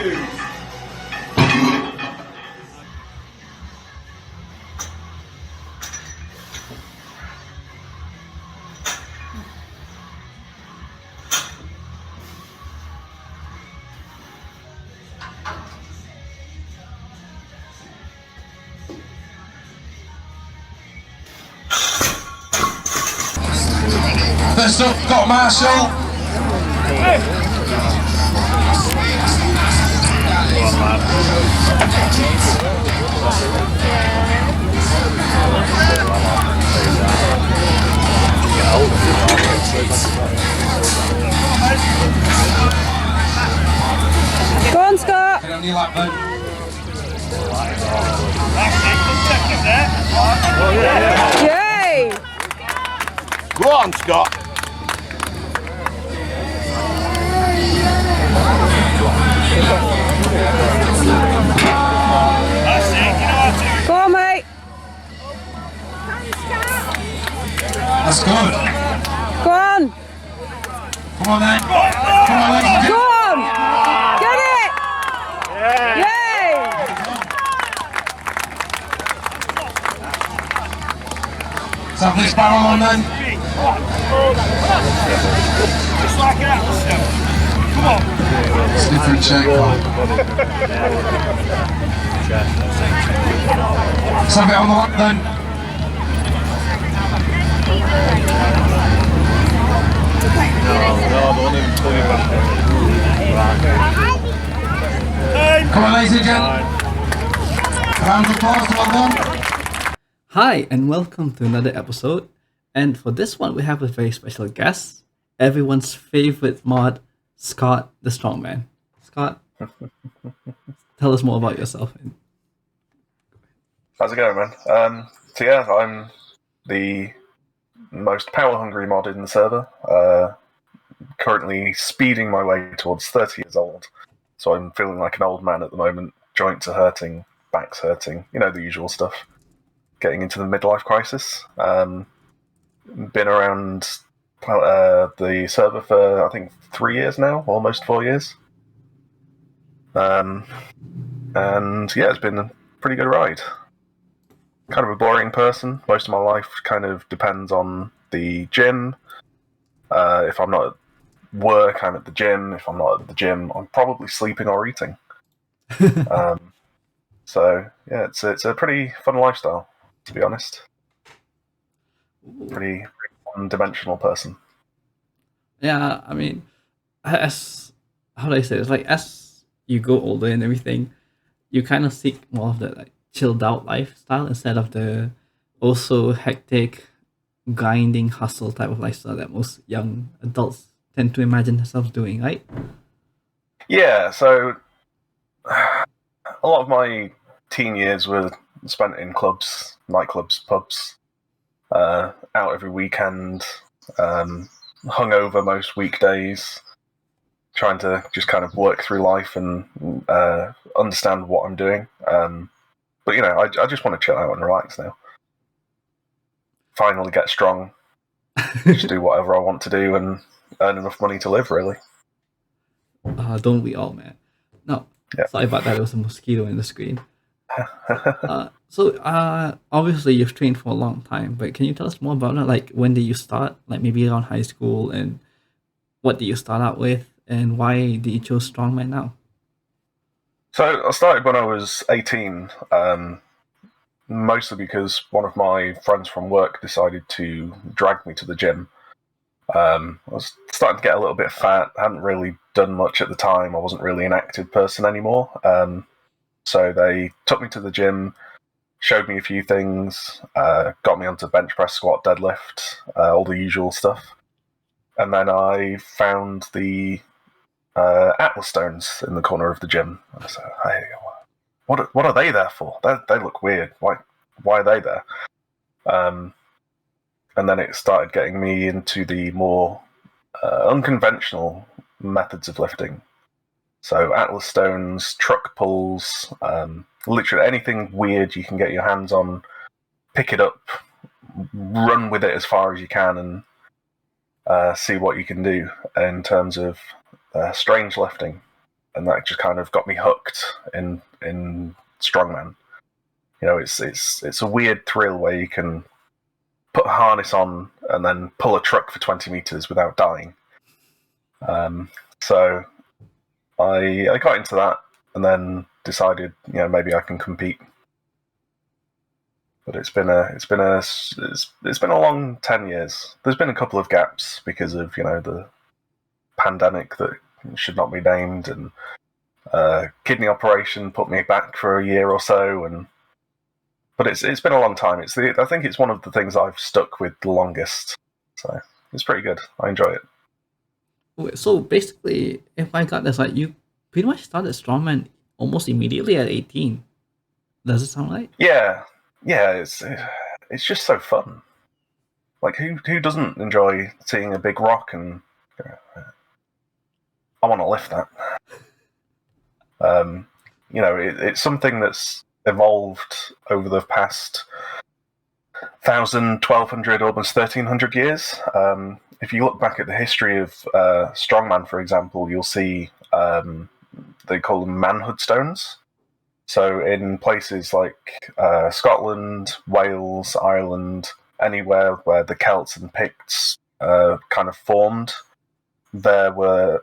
First up, got Marshall. Go on, Scott. Get on your lap then. Yay! Go on, Scott. Go on, mate. That's good. Go on. Come on then. Come on, ladies and Go gentlemen. on. Get it. Yay! Let's have this barrel on then. Just like that. Come on. It's a different check. Let's have it on the lap then. Come on, ladies and gentlemen. Round of applause to well done. Hi, and welcome to another episode. And for this one, we have a very special guest, everyone's favorite mod, Scott the Strongman. Scott, tell us more about yourself. How's it going, man? So yeah, I'm the most power-hungry mod in the server. Currently speeding my way towards 30 years old, so I'm feeling like an old man at the moment. Joints are hurting, back's hurting, you know, the usual stuff. Getting into the midlife crisis. Been around the server for, I think, 3 years now, almost 4 years. And yeah, it's been a pretty good ride. Kind of a boring person. Most of my life kind of depends on the gym. If I'm not at work, I'm at the gym. If I'm not at the gym, I'm probably sleeping or eating. So yeah, it's a pretty fun lifestyle, to be honest. Pretty one-dimensional person. Yeah, I mean, as how do I say it? It's like as you go older and everything, you kind of seek more of the like chilled out lifestyle instead of the also hectic, grinding hustle type of lifestyle that most young adults tend to imagine themselves doing, right? Yeah, so a lot of my teen years were spent in clubs, nightclubs, pubs, out every weekend, hungover most weekdays, trying to just kind of work through life and understand what I'm doing. But, you know, I just want to chill out and relax now. Finally get strong, just do whatever I want to do and earn enough money to live, really. Don't we all, man? No, Yeah. sorry about that. There was a mosquito in the screen. So obviously you've trained for a long time, but can you tell us more about it? Like, when did you start? Like, maybe around high school, and what did you start out with, and why did you choose Strongman now? So I started when I was 18, mostly because one of my friends from work decided to drag me to the gym. I was starting to get a little bit fat, hadn't really done much at the time. I wasn't really an active person anymore. So they took me to the gym, showed me a few things, got me onto bench press, squat, deadlift, all the usual stuff. And then I found the Atlas stones in the corner of the gym. And I said, "Hey, what are they there for? They look weird. Why are they there?" And then it started getting me into the more unconventional methods of lifting. So Atlas stones, truck pulls, literally anything weird you can get your hands on, pick it up, run with it as far as you can, and see what you can do in terms of strange lifting. and that just kind of got me hooked in strongman. You know, it's a weird thrill where you can put a harness on and then pull a truck for 20 meters without dying. So I got into that and then decided, you know, maybe I can compete. But it's been a long 10 years. There's been a couple of gaps because of, you know, the pandemic that should not be named, and kidney operation put me back for a year or so, but it's been a long time. I think it's one of the things I've stuck with the longest. So it's pretty good. I enjoy it. So basically, if I got this right, you pretty much started strongman almost immediately at 18. Does it sound right? Yeah. It's just so fun. Like, who doesn't enjoy seeing a big rock and I want to lift that? You know, it's something that's evolved over the past 1,000, 1,200, almost 1,300 years. If you look back at the history of strongman, for example, you'll see they call them manhood stones. So in places like Scotland, Wales, Ireland, anywhere where the Celts and Picts kind of formed, there were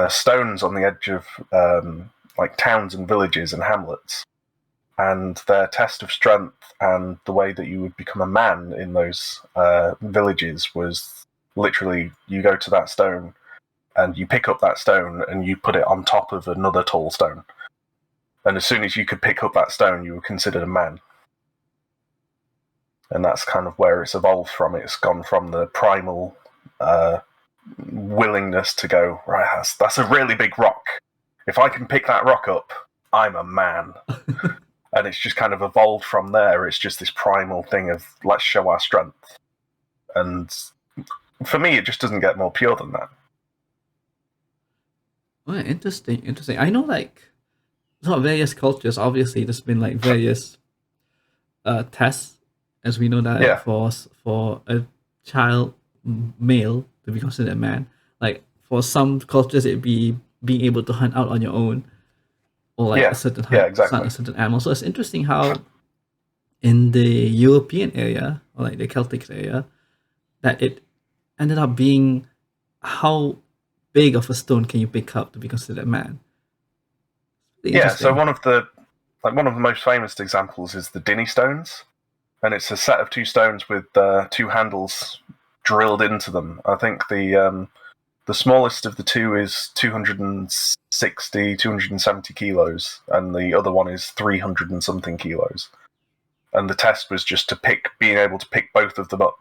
stones on the edge of like towns and villages and hamlets. And their test of strength and the way that you would become a man in those villages was literally you go to that stone and you pick up that stone and you put it on top of another tall stone. And as soon as you could pick up that stone, you were considered a man. And that's kind of where it's evolved from. It's gone from the primal willingness to go, right, that's a really big rock. If I can pick that rock up, I'm a man. And it's just kind of evolved from there. It's just this primal thing of, let's show our strength. And for me, it just doesn't get more pure than that. Oh, interesting. I know, like, sort of various cultures, obviously there's been like various tests, as we know that for a child male to be considered a man. Like for some cultures it'd be being able to hunt out on your own, or like a certain a certain animal. So it's interesting how in the European area, or like the Celtic area, that it ended up being how big of a stone can you pick up to be considered a man. So one of the most famous examples is the Dinny stones, and it's a set of two stones with two handles drilled into them. I think the smallest of the two is 260, 270 kilos, and the other one is 300 and something kilos. And the test was just to being able to pick both of them up.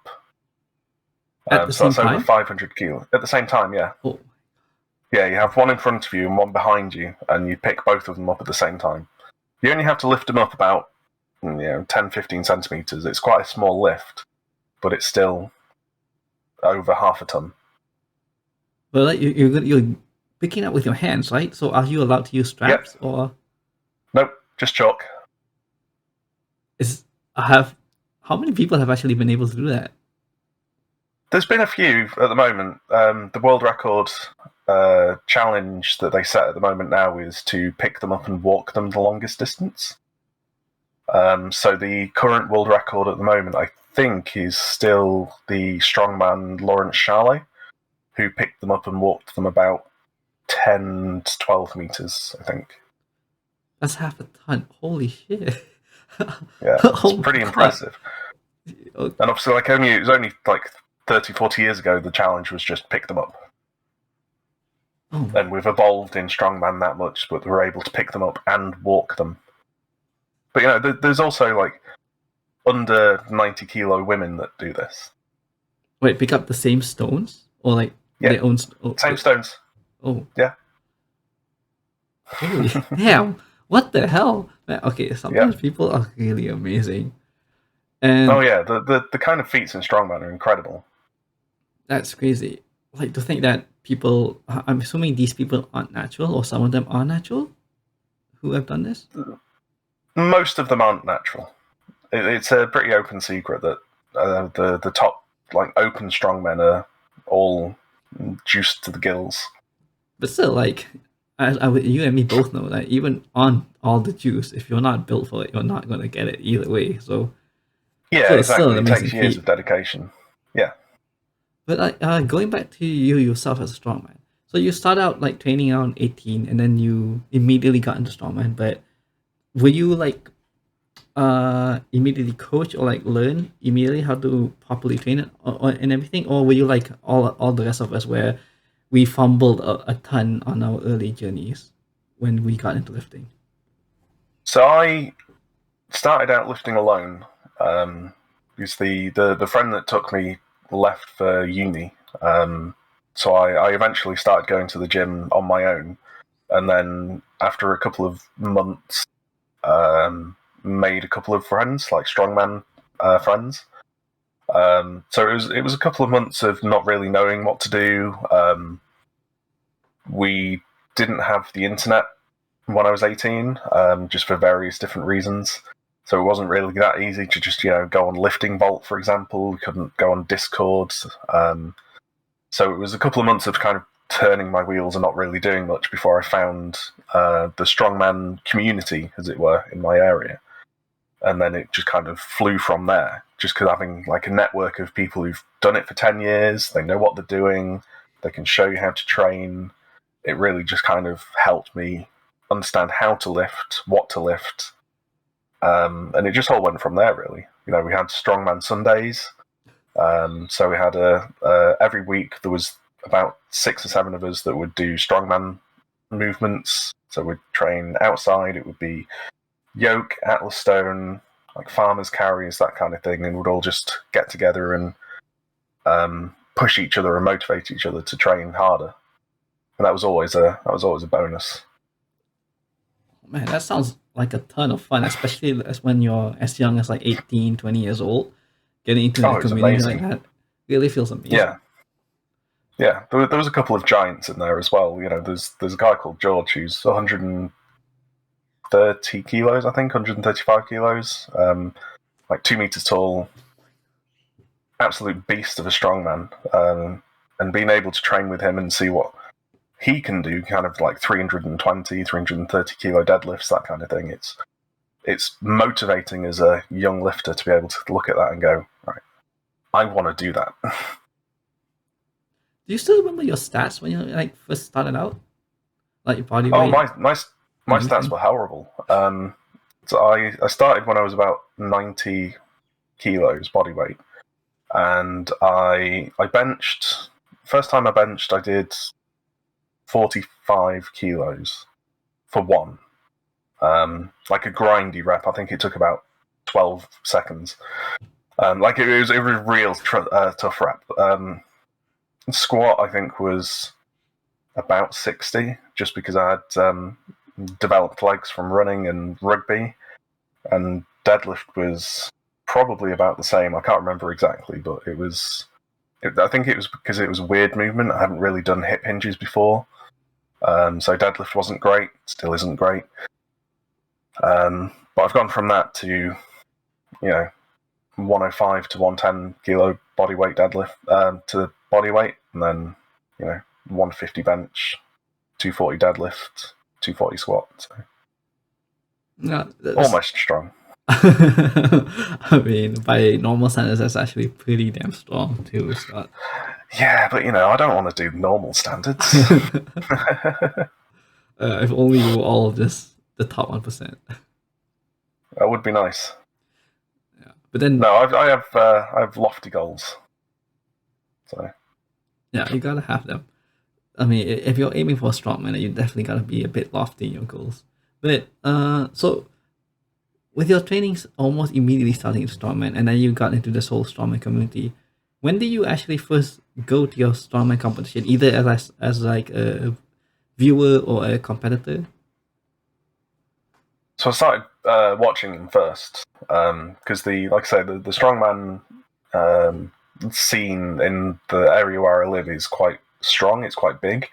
At the same so that's time? over 500 kilos. At the same time, yeah. Oh. Yeah, you have one in front of you and one behind you, and you pick both of them up at the same time. You only have to lift them up about 10, 15 centimeters. It's quite a small lift, but it's still over half a ton. But like you're picking up with your hands, right? So are you allowed to use straps or? Nope, just chalk. How many people have actually been able to do that? There's been a few at the moment. The world record challenge that they set at the moment now is to pick them up and walk them the longest distance. So the current world record at the moment, I think, is still the strongman Lawrence Charlet, who picked them up and walked them about 10 to 12 meters, I think. That's half a ton. Holy shit. Yeah, it's pretty impressive. And obviously, it was only like 30, 40 years ago, the challenge was just pick them up. Oh. And we've evolved in strongman that much, but we're able to pick them up and walk them. But there's also like under 90 kilo women that do this. Wait, pick up the same stones? Or like their own same stones. Oh. Yeah. Holy damn. What the hell? Man, okay, sometimes people are really amazing. And the kind of feats in strongman are incredible. That's crazy. Like, to think that people, I'm assuming these people aren't natural, or some of them are natural, who have done this? Most of them aren't natural. It's a pretty open secret that the top like open strongmen are all juiced to the gills. But still, like, you and me both know that even on all the juice, if you're not built for it, you're not gonna get it either way. So Yeah, it's still exactly. an It amazing takes years feat. of dedication. Yeah. But like going back to you yourself as a strongman. So you start out like training around 18, and then you immediately got into strongman. But were you like immediately coach or like learn immediately how to properly train it and everything, or were you like all the rest of us where we fumbled a ton on our early journeys when we got into lifting? So I started out lifting alone. Because the friend that took me left for uni. So I eventually started going to the gym on my own, and then after a couple of months, made a couple of friends, like strongman friends. So it was a couple of months of not really knowing what to do. We didn't have the internet when I was 18, just for various different reasons. So it wasn't really that easy to just go on Lifting Vault, for example. We couldn't go on Discord. So it was a couple of months of kind of turning my wheels and not really doing much before I found the strongman community, as it were, in my area. And then it just kind of flew from there, just because having like a network of people who've done it for 10 years, they know what they're doing, they can show you how to train. It really just kind of helped me understand how to lift, what to lift, and it just all went from there, really. We had Strongman Sundays, so we had every week there was about 6 or 7 of us that would do strongman movements. So we'd train outside. It would be yoke, Atlas stone, like farmers carries, that kind of thing, and we'd all just get together and push each other and motivate each other to train harder. And that was always a bonus. Man, that sounds like a ton of fun, especially as when you're as young as like 18, 20 years old. Getting into a community like that really feels amazing. Yeah. There was a couple of giants in there as well. There's a guy called George who's 130 kilos, I think, 135 kilos, like 2 meters tall, absolute beast of a strongman. And being able to train with him and see what he can do, kind of like 320, 330 kilo deadlifts, that kind of thing. It's motivating as a young lifter to be able to look at that and go, right, I want to do that. Do you still remember your stats when you like first started out? Like your body weight? Oh, my stats were horrible. So I started when I was about 90 kilos body weight, and I benched. First time I benched, I did 45 kilos for one. Like a grindy rep. I think it took about 12 seconds. Like it was real tough rep. Squat, I think, was about 60, just because I had developed legs from running and rugby. And deadlift was probably about the same. I can't remember exactly, but I think it was because it was a weird movement. I hadn't really done hip hinges before. So deadlift wasn't great, still isn't great. But I've gone from that to, 105 to 110 kilo body weight deadlift to body weight, and then 150 bench, 240 deadlift, 240 squat. So. No, almost strong. I mean, by normal standards, that's actually pretty damn strong too, Scott. Yeah, but I don't want to do normal standards. If only you were all just the top 1%. That would be nice. Yeah, but then no, I have lofty goals. So yeah, you gotta have them. I mean, if you're aiming for a strongman, you definitely gotta be a bit lofty in your goals. But so with your trainings almost immediately starting to strongman, and then you got into this whole strongman community, when did you actually first go to your strongman competition, either as like a viewer or a competitor? So I started watching them first, because like I say, the strongman scene in the area where I live is quite strong. It's quite big.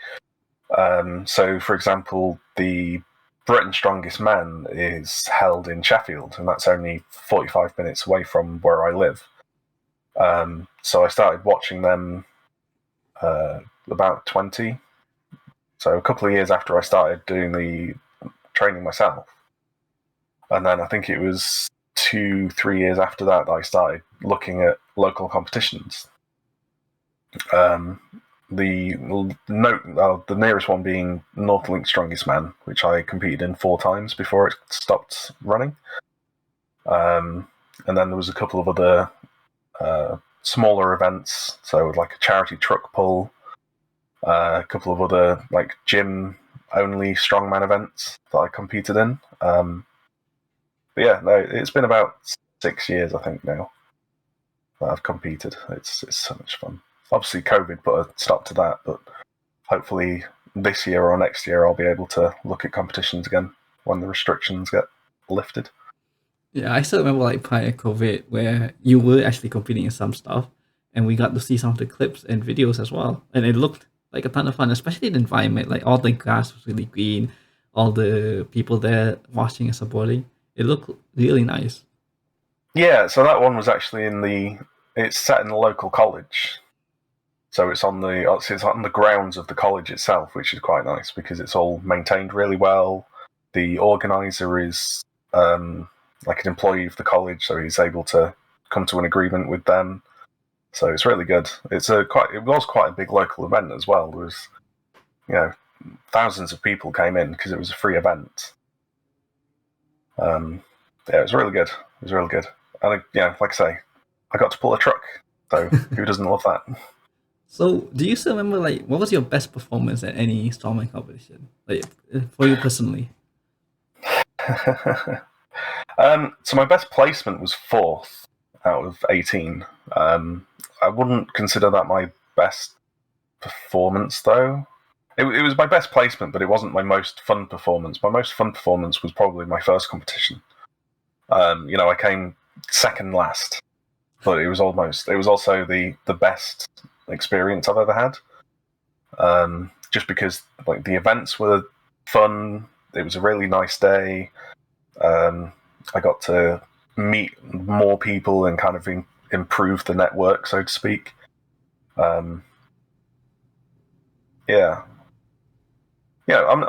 So, for example, the Britain's Strongest Man is held in Sheffield, and that's only 45 minutes away from where I live. So I started watching them about 20, So a couple of years after I started doing the training myself, and then I think it was 2-3 years after that I started looking at local competitions. The nearest one being Northlink Strongest Man, which I competed in 4 times before it stopped running. And then there was a couple of other smaller events, so like a charity truck pull, a couple of other like gym only strongman events that I competed in. But yeah, no, it's been about 6 years I think now that I've competed. It's so much fun. Obviously, COVID put a stop to that, but hopefully this year or next year I'll be able to look at competitions again when the restrictions get lifted. Yeah, I still remember like prior COVID where you were actually competing in some stuff, and we got to see some of the clips and videos as well, and it looked like a ton of fun, especially the environment. Like all the grass was really green, all the people there watching and supporting. It looked really nice. Yeah, so that one was actually it's set in the local college. So it's on the grounds of the college itself, which is quite nice because it's all maintained really well. The organizer is like an employee of the college, so he's able to come to an agreement with them. So it's really good. It was quite a big local event as well. There was, thousands of people came in because it was a free event. Yeah, it was really good. It was really good. And like I say, I got to pull a truck. So who doesn't love that? So, do you still remember like what was your best performance at any strongman competition, like for you personally? So my best placement was 4th out of 18. I wouldn't consider that my best performance, though. It was my best placement, but it wasn't my most fun performance. My most fun performance was probably my first competition. I came second last, but it was also the best experience I've ever had. Just because like the events were fun. It was a really nice day. I got to meet more people and kind of improve the network, so to speak. I'm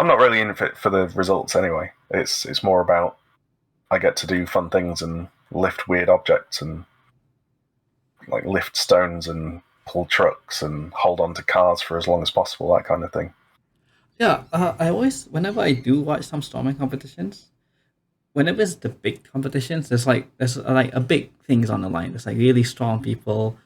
not really in it for the results anyway. It's more about I get to do fun things and lift weird objects and like lift stones and pull trucks and hold on to cars for as long as possible, that kind of thing. Yeah, I always whenever I do watch some strongman competitions, whenever it's the big competitions, there's like a big things on the line. There's like really strong people,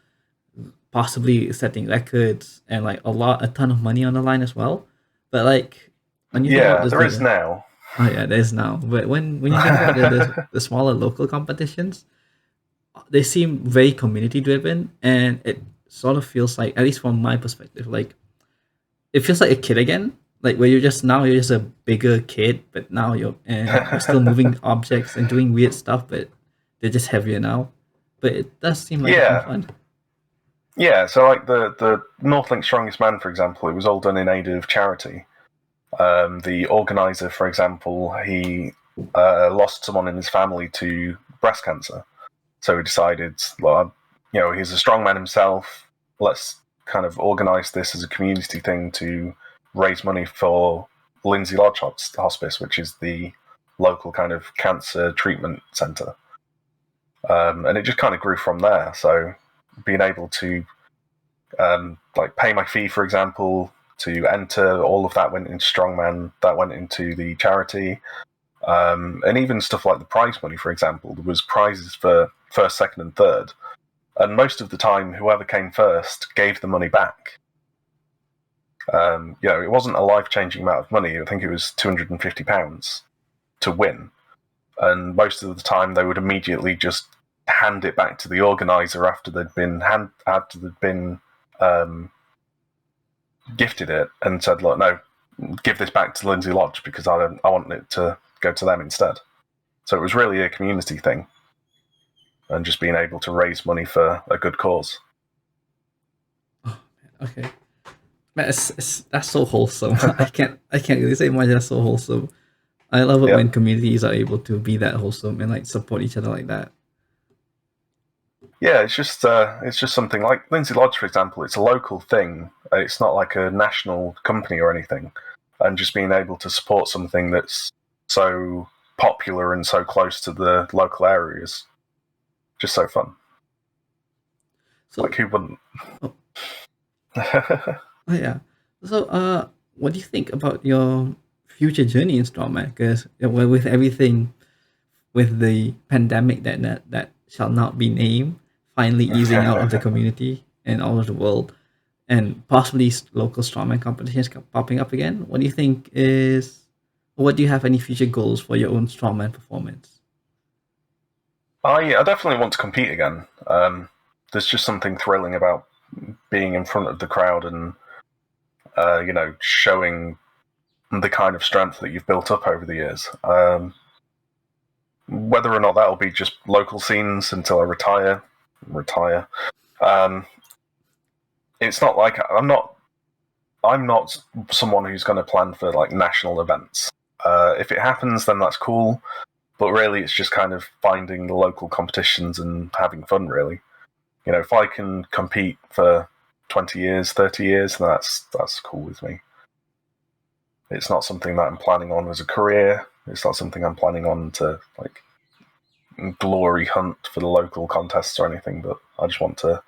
possibly setting records, and like a ton of money on the line as well. But like when you think about there is now. Oh yeah, there is now. But when you think about the smaller local competitions, they seem very community driven, and it sort of feels like, at least from my perspective, like it feels like a kid again. Like where you're just a bigger kid, but now you're still moving objects and doing weird stuff, but they're just heavier now. But it does seem like fun. Yeah, so like the Northlink Strongest Man, for example, it was all done in aid of charity. The organizer, for example, he lost someone in his family to breast cancer. So he decided, well, he's a strongman himself. Let's kind of organize this as a community thing to raise money for Lindsay Lodge Hospice, which is the local kind of cancer treatment center. And it just kind of grew from there. So being able to like pay my fee, for example, to enter, all of that went into Strongman, that went into the charity. And even stuff like the prize money, for example, there was prizes for first, second, and third. And most of the time, whoever came first gave the money back. It wasn't a life-changing amount of money. I think it was £250 to win. And most of the time, they would immediately just hand it back to the organizer after they'd been gifted it, and said, "Look, no, give this back to Lindsay Lodge because I want it to go to them instead." So it was really a community thing, and just being able to raise money for a good cause. Okay, man, that's so wholesome. I can't really say much. That's so wholesome. I love it when communities are able to be that wholesome and like support each other like that. Yeah, it's just something like Lindsay Lodge, for example. It's a local thing. It's not like a national company or anything. and just being able to support something that's so popular and so close to the local area is just so fun. So, Like, who wouldn't? Oh. Oh yeah. So, what do you think about your future journey in Strongman? Because with everything, with the pandemic that shall not be named, finally easing out of the community and all of the world, and possibly local Strongman competitions popping up again, what do you think is? What do you have any future goals for your own Strongman performance? I definitely want to compete again. There's just something thrilling about being in front of the crowd and showing the kind of strength that you've built up over the years. Whether or not that'll be just local scenes until I retire. It's not like I'm not someone who's going to plan for like national events. If it happens, then that's cool. But really, it's just kind of finding the local competitions and having fun, really. If I can compete for 20 years, 30 years, then that's cool with me. It's not something that I'm planning on as a career. It's not something I'm planning on to, like, glory hunt for the local contests or anything, but I just want to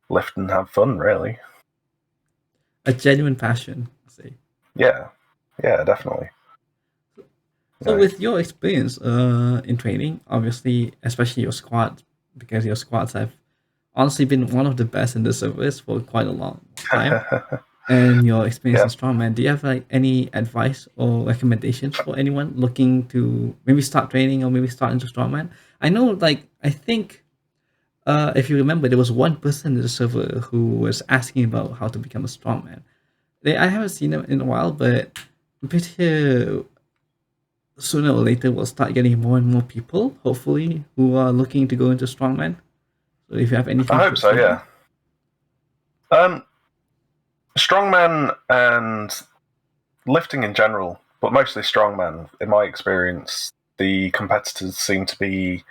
lift and have fun, really. A genuine passion, I say. Yeah, definitely. So with your experience in training, obviously, especially your squad, because your squads have honestly been one of the best in the service for quite a long time, and your experience in Strongman, do you have like any advice or recommendations for anyone looking to maybe start training or maybe start into Strongman? I know, like, I think if you remember, there was one person in the server who was asking about how to become a Strongman. I haven't seen them in a while, but I'm pretty sure sooner or later we'll start getting more and more people, hopefully, who are looking to go into Strongman. So if you have anything, I hope so. Yeah. Strongman and lifting in general, but mostly Strongman, in my experience, the competitors seem to be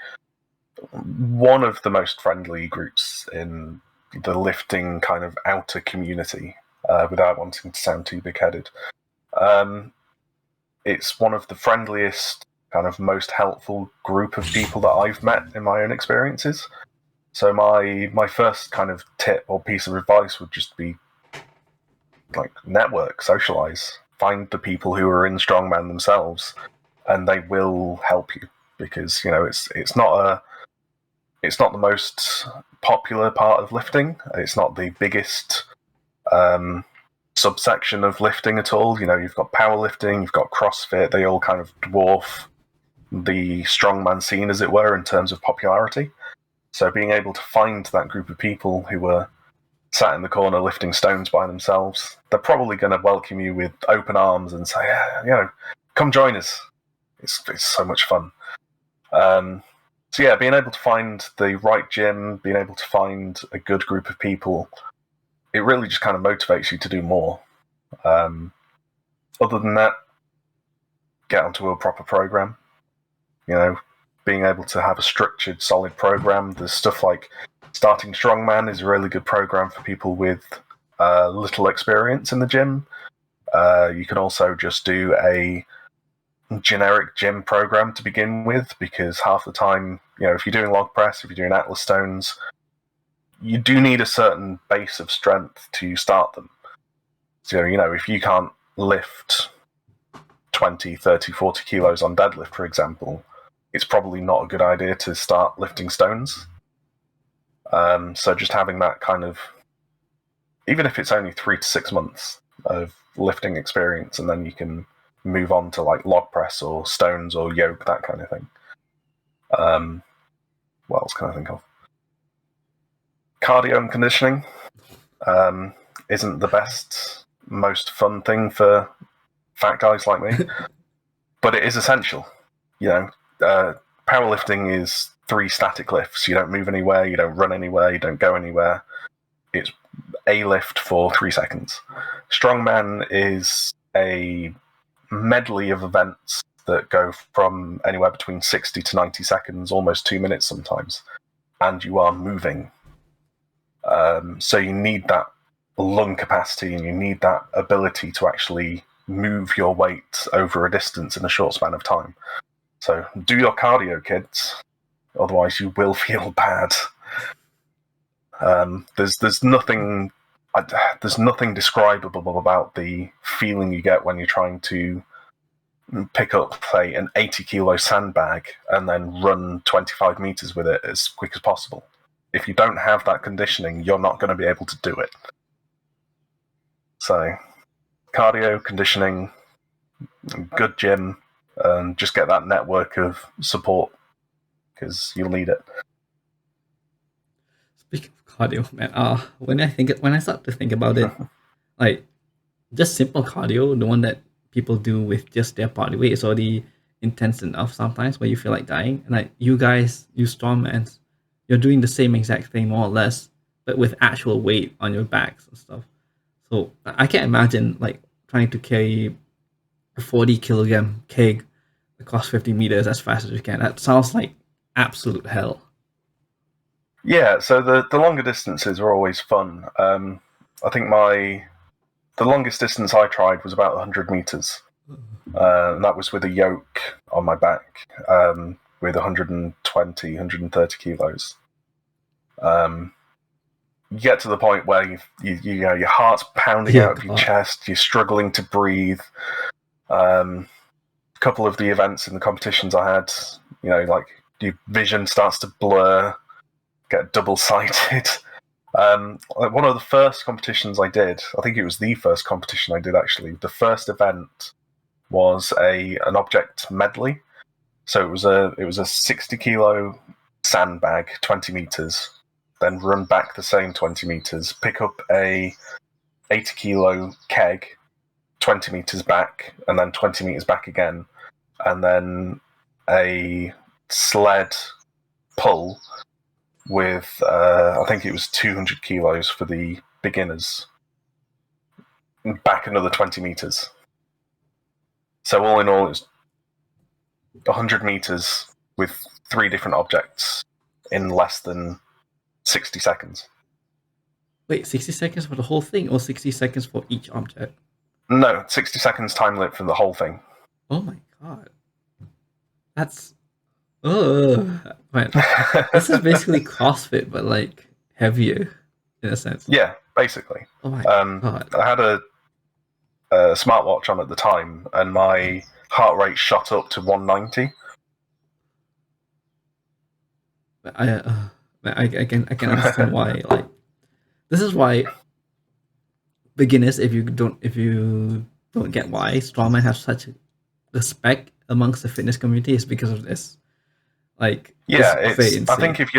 one of the most friendly groups in the lifting kind of outer community, without wanting to sound too big-headed. It's one of the friendliest, kind of most helpful group of people that I've met in my own experiences. So my first kind of tip or piece of advice would just be, like, network, socialize, find the people who are in Strongman themselves, and they will help you, because it's not the most popular part of lifting. It's not the biggest subsection of lifting at all. You've got powerlifting, you've got CrossFit. They all kind of dwarf the Strongman scene, as it were, in terms of popularity. So being able to find that group of people who were sat in the corner lifting stones by themselves, they're probably going to welcome you with open arms and say, come join us. It's so much fun. So yeah, being able to find the right gym, being able to find a good group of people, it really just kind of motivates you to do more. Other than that, get onto a proper program. Being able to have a structured, solid program. There's stuff like Starting Strongman is a really good program for people with little experience in the gym. You can also just do a generic gym program to begin with, because half the time, if you're doing log press, if you're doing Atlas stones, you do need a certain base of strength to start them. So, if you can't lift 20, 30, 40 kilos on deadlift, for example, it's probably not a good idea to start lifting stones. So just having that kind of, even if it's only 3 to 6 months of lifting experience, and then you can move on to like log press or stones or yoke, that kind of thing. What else can I think of? Cardio and conditioning isn't the best, most fun thing for fat guys like me, but it is essential. Powerlifting is 3 static lifts. You don't move anywhere, you don't run anywhere, you don't go anywhere. It's a lift for 3 seconds. Strongman is a medley of events that go from anywhere between 60 to 90 seconds, almost 2 minutes sometimes, and you are moving. So you need that lung capacity, and you need that ability to actually move your weight over a distance in a short span of time. So do your cardio, kids. Otherwise, you will feel bad. There's nothing describable about the feeling you get when you're trying to pick up, say, an 80-kilo sandbag and then run 25 meters with it as quick as possible. If you don't have that conditioning, you're not going to be able to do it. So, cardio, conditioning, good gym, and just get that network of support because you'll need it. Speaking of cardio, man, when I start to think about it, like just simple cardio, the one that people do with just their body weight is already intense enough sometimes where you feel like dying. And like you guys, you strongmans, you're doing the same exact thing more or less, but with actual weight on your backs and stuff. So I can't imagine like trying to carry a 40-kilogram keg across 50 meters as fast as you can. That sounds like absolute hell. Yeah, so the longer distances are always fun. I think the longest distance I tried was about 100 meters. And that was with a yoke on my back, with 120, 130 kilos. You get to the point where you know your heart's pounding out of your chest, you're struggling to breathe. A couple of the events in the competitions I had, you know, like your vision starts to blur, get double-sighted. One of the first competitions I did, I think it was the first competition I did actually, the first event was an object medley. So it was a 60-kilo sandbag, 20 meters, then run back the same 20 meters, pick up a 80-kilo keg, 20 meters back, and then 20 meters back again, and then a sled pull with, I think it was 200 kilos for the beginners, back another 20 meters. So all in all, it was 100 meters with 3 different objects in less than 60 seconds. Wait, 60 seconds for the whole thing or 60 seconds for each object? No, 60 seconds time limit for the whole thing. Oh my god. That's... man. This is basically CrossFit, but like heavier in a sense. Yeah, basically. Oh my god. I had a smartwatch on at the time, and my heart rate shot up to 190. I can understand why. Like, this is why beginners, if you don't get why strongman have such respect amongst the fitness community, is because of this. Like, yeah, I think if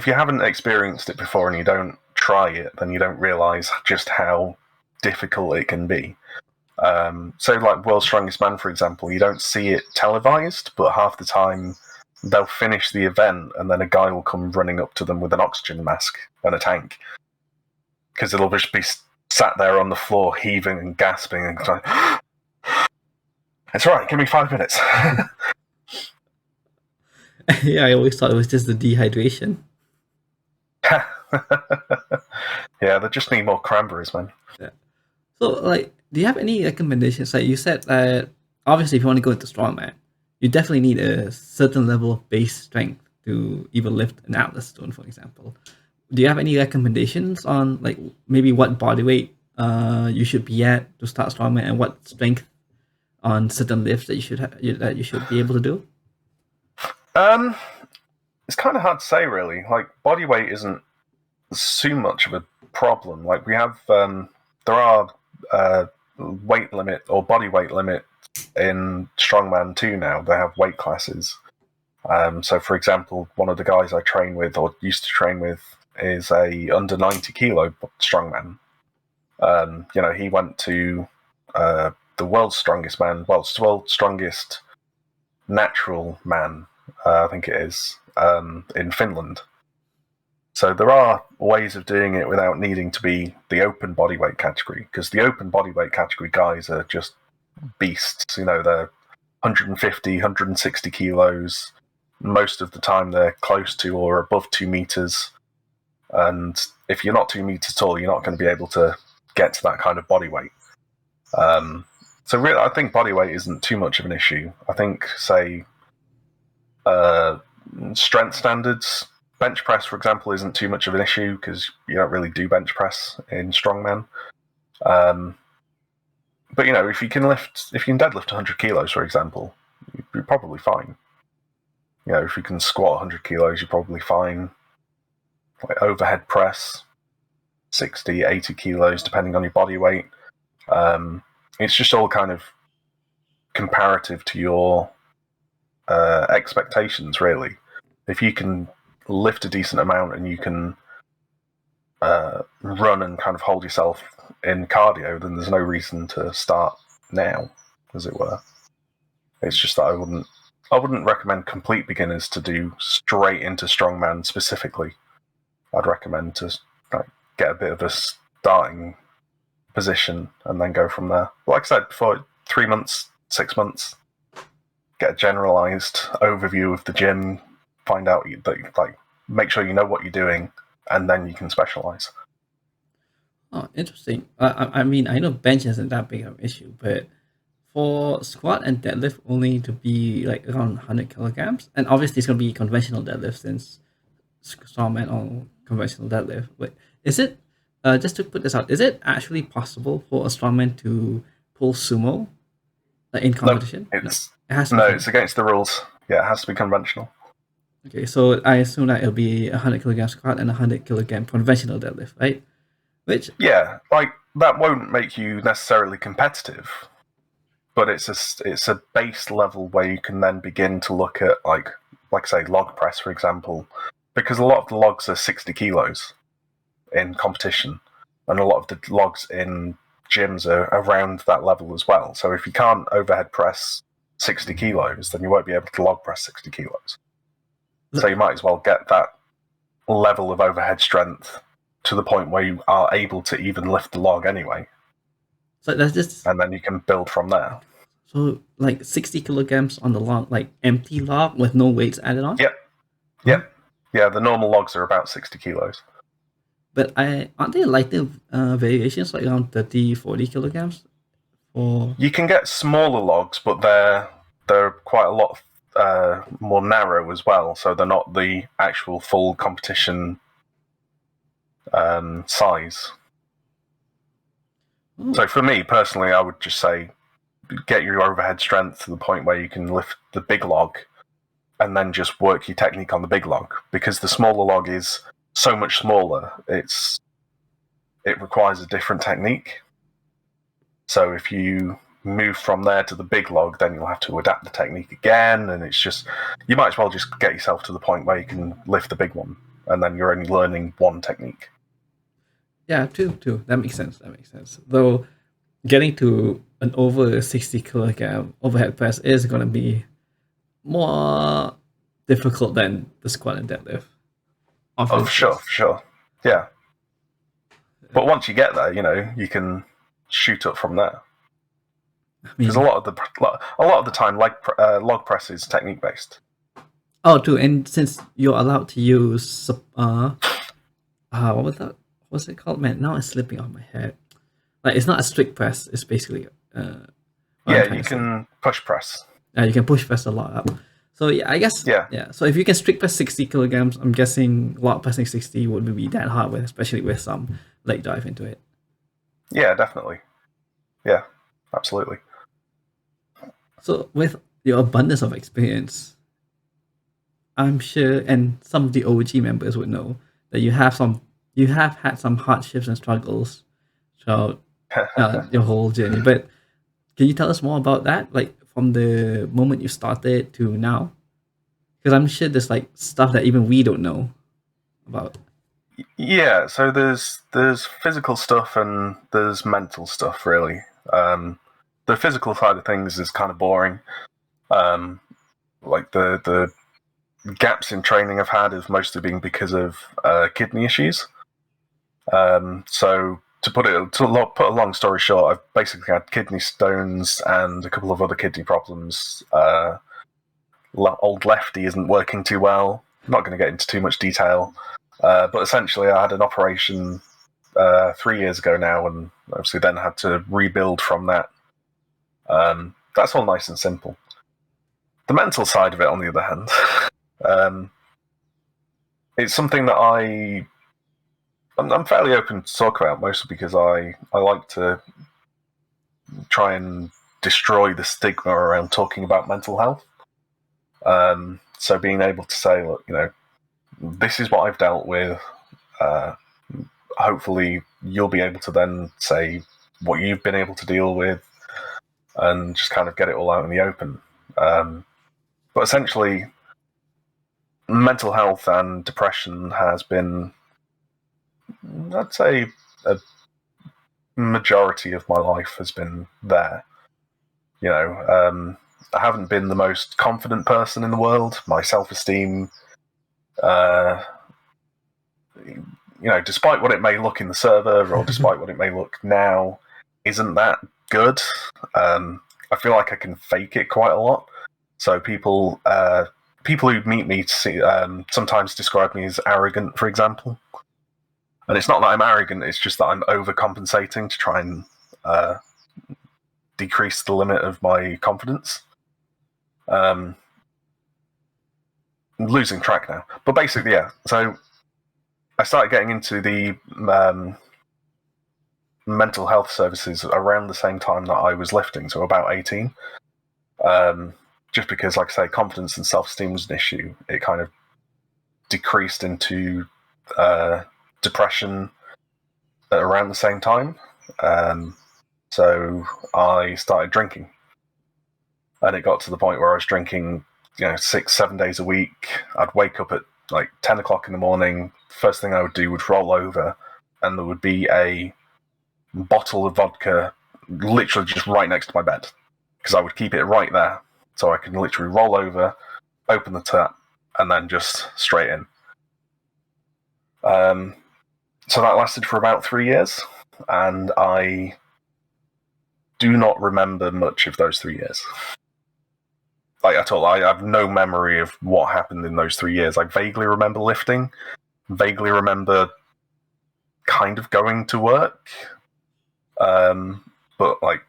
you haven't experienced it before and you don't try it, then you don't realize just how difficult it can be. So like World's Strongest Man, for example, you don't see it televised, but half the time they'll finish the event and then a guy will come running up to them with an oxygen mask and a tank, because it'll just be sat there on the floor heaving and gasping and like, it's right, give me 5 minutes. Yeah, I always thought it was just the dehydration. Yeah, they just need more cranberries, man. Yeah. So, like, do you have any recommendations? Like you said, obviously, if you want to go into strongman, you definitely need a certain level of base strength to even lift an Atlas stone, for example. Do you have any recommendations on, like, maybe what body weight you should be at to start strongman, and what strength on certain lifts that you should be able to do? It's kind of hard to say, really. Like, body weight isn't too much of a problem. Like, we have there are weight limit or body weight limit in strongman too now. They have weight classes. So, for example, one of the guys I train with or used to train with is a under 90 kilo strongman. You know, he went to the world's strongest man, world's strongest natural man, I think it is, in Finland. So there are ways of doing it without needing to be the open bodyweight category, because the open bodyweight category guys are just beasts. You know, they're 150, 160 kilos. Most of the time they're close to or above 2 meters. And if you're not 2 meters tall, you're not going to be able to get to that kind of body weight. So really, I think body weight isn't too much of an issue. I think, say, strength standards, bench press, for example, isn't too much of an issue because you don't really do bench press in strongman. But if you can deadlift 100 kilos, for example, you're probably fine. If you can squat 100 kilos, you're probably fine. Like overhead press, 60, 80 kilos, depending on your body weight. It's just all kind of comparative to your expectations, really. If you can lift a decent amount and you can run and kind of hold yourself in cardio, then there's no reason to start now, as it were. It's just that I wouldn't recommend complete beginners to do straight into strongman specifically. I'd recommend to get a bit of a starting position and then go from there. Like I said before, 3 months, 6 months, get a generalized overview of the gym, find out that make sure you know what you're doing, and then you can specialize. Oh, interesting. I mean, I know bench isn't that big of an issue, but for squat and deadlift only to be like around 100 kilograms, and obviously it's going to be conventional deadlift since strongman or conventional deadlift. But is it, just to put this out, is it actually possible for a strongman to pull sumo in competition? No, it has to be. It's against the rules. Yeah, it has to be conventional. Okay, so I assume that it'll be 100 kilogram squat and 100 kilogram conventional deadlift, right? Which that won't make you necessarily competitive, but it's a base level where you can then begin to look at like say log press, for example, because a lot of the logs are 60 kilos in competition, and a lot of the logs in gyms are around that level as well. So if you can't overhead press 60 kilos, then you won't be able to log press 60 kilos. So you might as well get that level of overhead strength to the point where you are able to even lift the log anyway. So that's just, and then you can build from there. So like 60 kilograms on the log, like empty log with no weights added on? Yep. Yeah, the normal logs are about 60 kilos. But aren't there lighter variations, like around 30, 40 kilograms? Or you can get smaller logs, but they're quite a lot more narrow as well, so they're not the actual full competition size. Ooh. So for me personally, I would just say get your overhead strength to the point where you can lift the big log and then just work your technique on the big log, because the smaller log is so much smaller, it requires a different technique. So if you move from there to the big log, then you'll have to adapt the technique again, and it's just, you might as well just get yourself to the point where you can lift the big one, and then you're only learning one technique. Yeah, true. That makes sense. Though getting to an over 60 kilogram overhead press is going to be more difficult than the squat and deadlift. Oh, for sure. Yeah. But once you get there, you can shoot up from there. Because a lot of the time, log press is technique based. Oh, true. And since you're allowed to use what was that? What's it called, man? Now it's slipping off my head. Like, it's not a strict press. It's basically you can push press. You can push press a lot up. So yeah, I guess yeah. So if you can strict press 60 kilograms, I'm guessing log pressing 60 wouldn't be that hard, especially with some leg drive into it. Yeah, definitely. Yeah, absolutely. So with your abundance of experience, I'm sure, and some of the OG members would know that you have had some hardships and struggles throughout your whole journey. But can you tell us more about that, like from the moment you started to now? Because I'm sure there's like stuff that even we don't know about. Yeah, so there's physical stuff and there's mental stuff, really. The physical side of things is kind of boring. Like the gaps in training I've had have mostly been because of kidney issues. So to put a long story short, I've basically had kidney stones and a couple of other kidney problems. Old lefty isn't working too well. I'm not going to get into too much detail, but essentially I had an operation 3 years ago now, and obviously then had to rebuild from that. That's all nice and simple. The mental side of it, on the other hand, it's something that I'm fairly open to talk about, mostly because I like to try and destroy the stigma around talking about mental health. So being able to say, look, this is what I've dealt with. Hopefully, you'll be able to then say what you've been able to deal with, and just kind of get it all out in the open. But essentially, mental health and depression has been, I'd say, a majority of my life has been there. I haven't been the most confident person in the world. My self-esteem, despite what it may look in the server or despite what it may look now, isn't that good. I feel like I can fake it quite a lot. So people who meet me sometimes describe me as arrogant, for example. And it's not that I'm arrogant, it's just that I'm overcompensating to try and decrease the limit of my confidence. I'm losing track now. But basically, yeah. So I started getting into the mental health services around the same time that I was lifting, so about 18. Just because, like I say, confidence and self-esteem was an issue. It kind of decreased into depression at around the same time. So I started drinking. And it got to the point where I was drinking, 6-7 days a week. I'd wake up at like 10 o'clock in the morning. First thing I would do would roll over, and there would be a bottle of vodka literally just right next to my bed, because I would keep it right there. So I could literally roll over, open the tap, and then just straight in. So that lasted for about 3 years, and I do not remember much of those 3 years. Like, at all. I have no memory of what happened in those 3 years. I vaguely remember lifting, vaguely remember kind of going to work, but like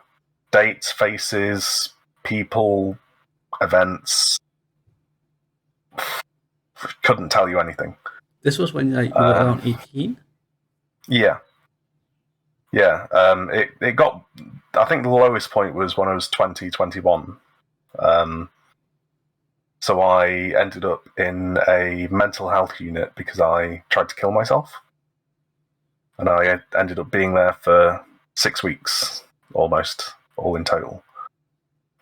dates, faces, people, events, couldn't tell you anything. This was when you were around 18? Yeah. It got, I think the lowest point was when I was 20, 21. So I ended up in a mental health unit because I tried to kill myself. And I ended up being there for 6 weeks, almost, all in total.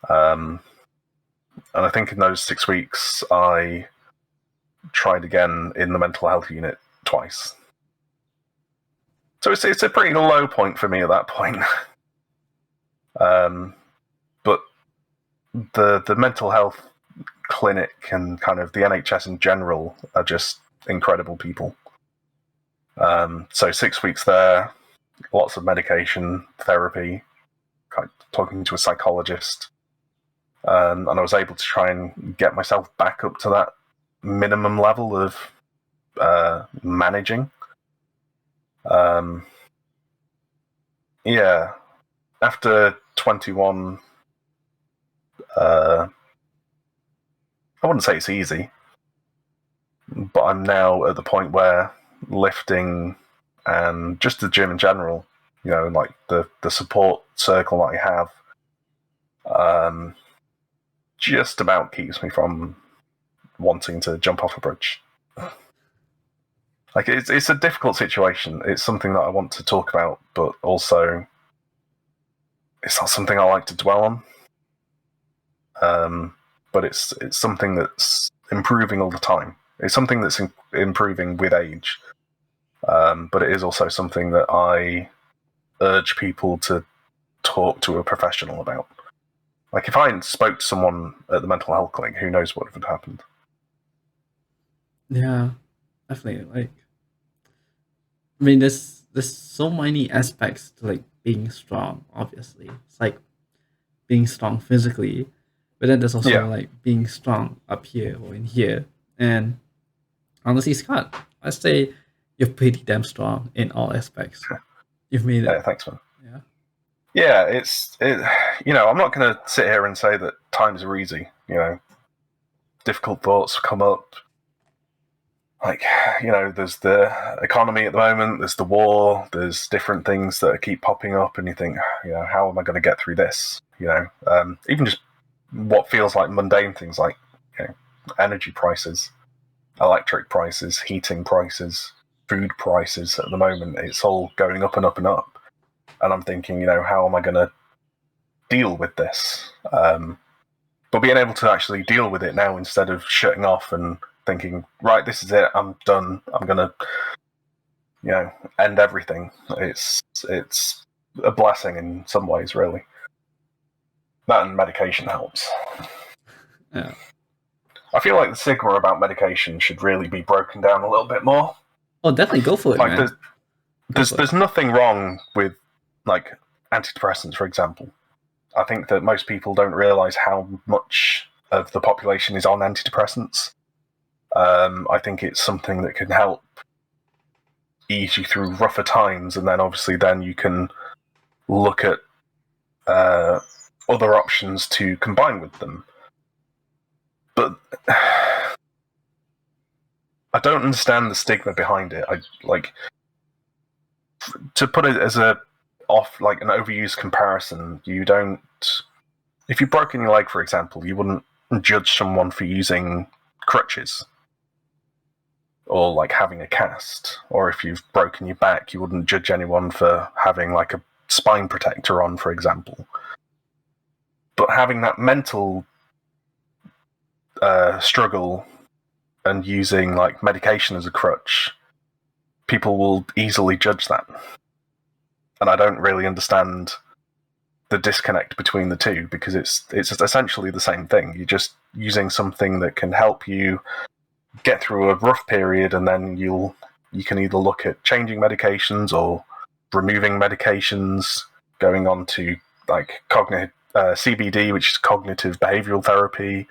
And I think in those 6 weeks, I tried again in the mental health unit twice. So it's a pretty low point for me at that point. But the mental health clinic and kind of the NHS in general are just incredible people. So 6 weeks there, lots of medication, therapy, talking to a psychologist, and I was able to try and get myself back up to that minimum level of managing. After 21, I wouldn't say it's easy, but I'm now at the point where lifting and just the gym in general, like the support circle that I have, just about keeps me from wanting to jump off a bridge. Like, it's a difficult situation. It's something that I want to talk about, but also it's not something I like to dwell on. But it's something that's improving all the time. It's something that's improving with age. But it is also something that I urge people to talk to a professional about. Like, if I hadn't spoke to someone at the mental health clinic, who knows what would have happened. Yeah, definitely. Like, I mean, there's so many aspects to like being strong. Obviously, it's like being strong physically, but then there's also like being strong up here or in here. And honestly, Scott, I'd say you're pretty damn strong in all aspects. You've made it. Yeah, thanks, man. Yeah. yeah, I'm not going to sit here and say that times are easy. Difficult thoughts come up. Like, there's the economy at the moment, there's the war, there's different things that keep popping up, and you think, how am I going to get through this? Even just what feels like mundane things like, energy prices, electric prices, heating prices, food prices at the moment, it's all going up and up and up. And I'm thinking, how am I going to deal with this? But being able to actually deal with it now instead of shutting off and thinking, right, this is it, I'm done, I'm going to, end everything. It's a blessing in some ways, really. That and medication helps. Yeah. I feel like the stigma about medication should really be broken down a little bit more. Oh, definitely go for it, like, man. There's nothing wrong with, like, antidepressants, for example. I think that most people don't realise how much of the population is on antidepressants. I think it's something that can help ease you through rougher times, and then obviously then you can look at other options to combine with them. But I don't understand the stigma behind it. To put it as an overused comparison, if you've broken your leg, for example, you wouldn't judge someone for using crutches or like having a cast. Or if you've broken your back, you wouldn't judge anyone for having like a spine protector on, for example. But having that mental struggle and using like medication as a crutch, people will easily judge that. And I don't really understand the disconnect between the two, because it's essentially the same thing. You're just using something that can help you get through a rough period, and then you can either look at changing medications or removing medications, going on to like CBD, which is cognitive behavioral therapy.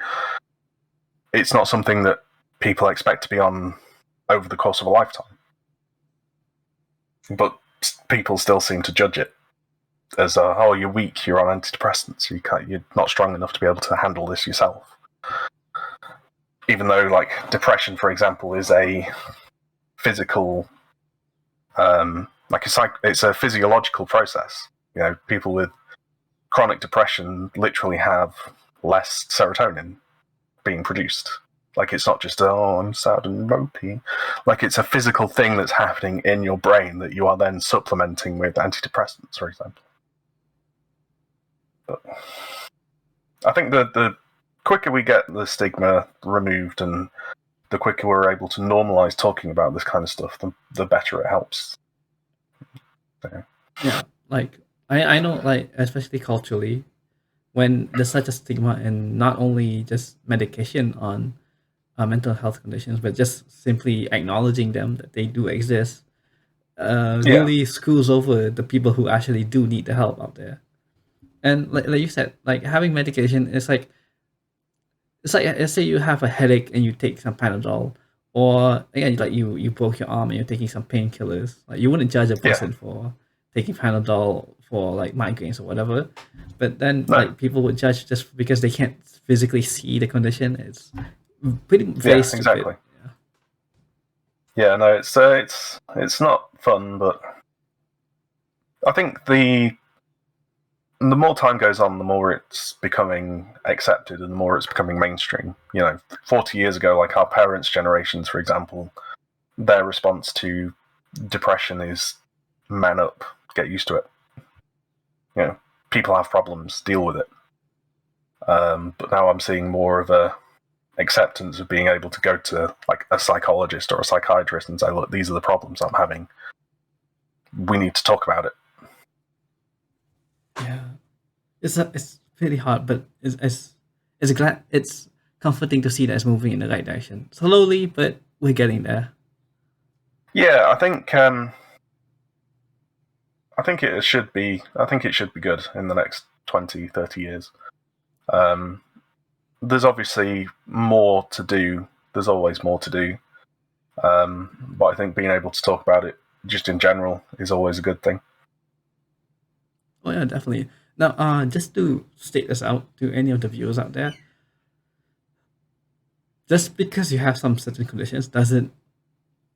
It's not something that people expect to be on over the course of a lifetime, but people still seem to judge it as you're weak, you're on antidepressants, you're not strong enough to be able to handle this yourself. Even though, like, depression, for example, is a physical, it's a physiological process. People with chronic depression literally have less serotonin being produced. Like, it's not just, I'm sad and mopey. Like, it's a physical thing that's happening in your brain that you are then supplementing with antidepressants, for example. But I think the quicker we get the stigma removed and the quicker we're able to normalize talking about this kind of stuff, the better it helps. Yeah, like I know, like, especially culturally, when there's such a stigma, and not only just medication on mental health conditions, but just simply acknowledging them, that they do exist, really screws over the people who actually do need the help out there. And like you said, like, having medication is like, it's like, let's say you have a headache and you take some Panadol, or again, like, you broke your arm and you're taking some painkillers. Like, you wouldn't judge a person for taking Panadol for like migraines or whatever, but then like people would judge just because they can't physically see the condition. It's pretty very stupid. Exactly. Yeah, no, it's not fun, but I think the more time goes on, the more it's becoming accepted and the more it's becoming mainstream. 40 years ago, like our parents' generations, for example, their response to depression is man up, get used to it. People have problems, deal with it. But now I'm seeing more of a acceptance of being able to go to like a psychologist or a psychiatrist and say, look, these are the problems I'm having. We need to talk about it. Yeah, it's really hard, but it's comforting to see that it's moving in the right direction, slowly, but we're getting there. Yeah, I think it should be good in the next 20, 30 years. There's obviously more to do. There's always more to do. But I think being able to talk about it just in general is always a good thing. Oh Yeah, definitely. Now, just to state this out to any of the viewers out there, just because you have some certain conditions doesn't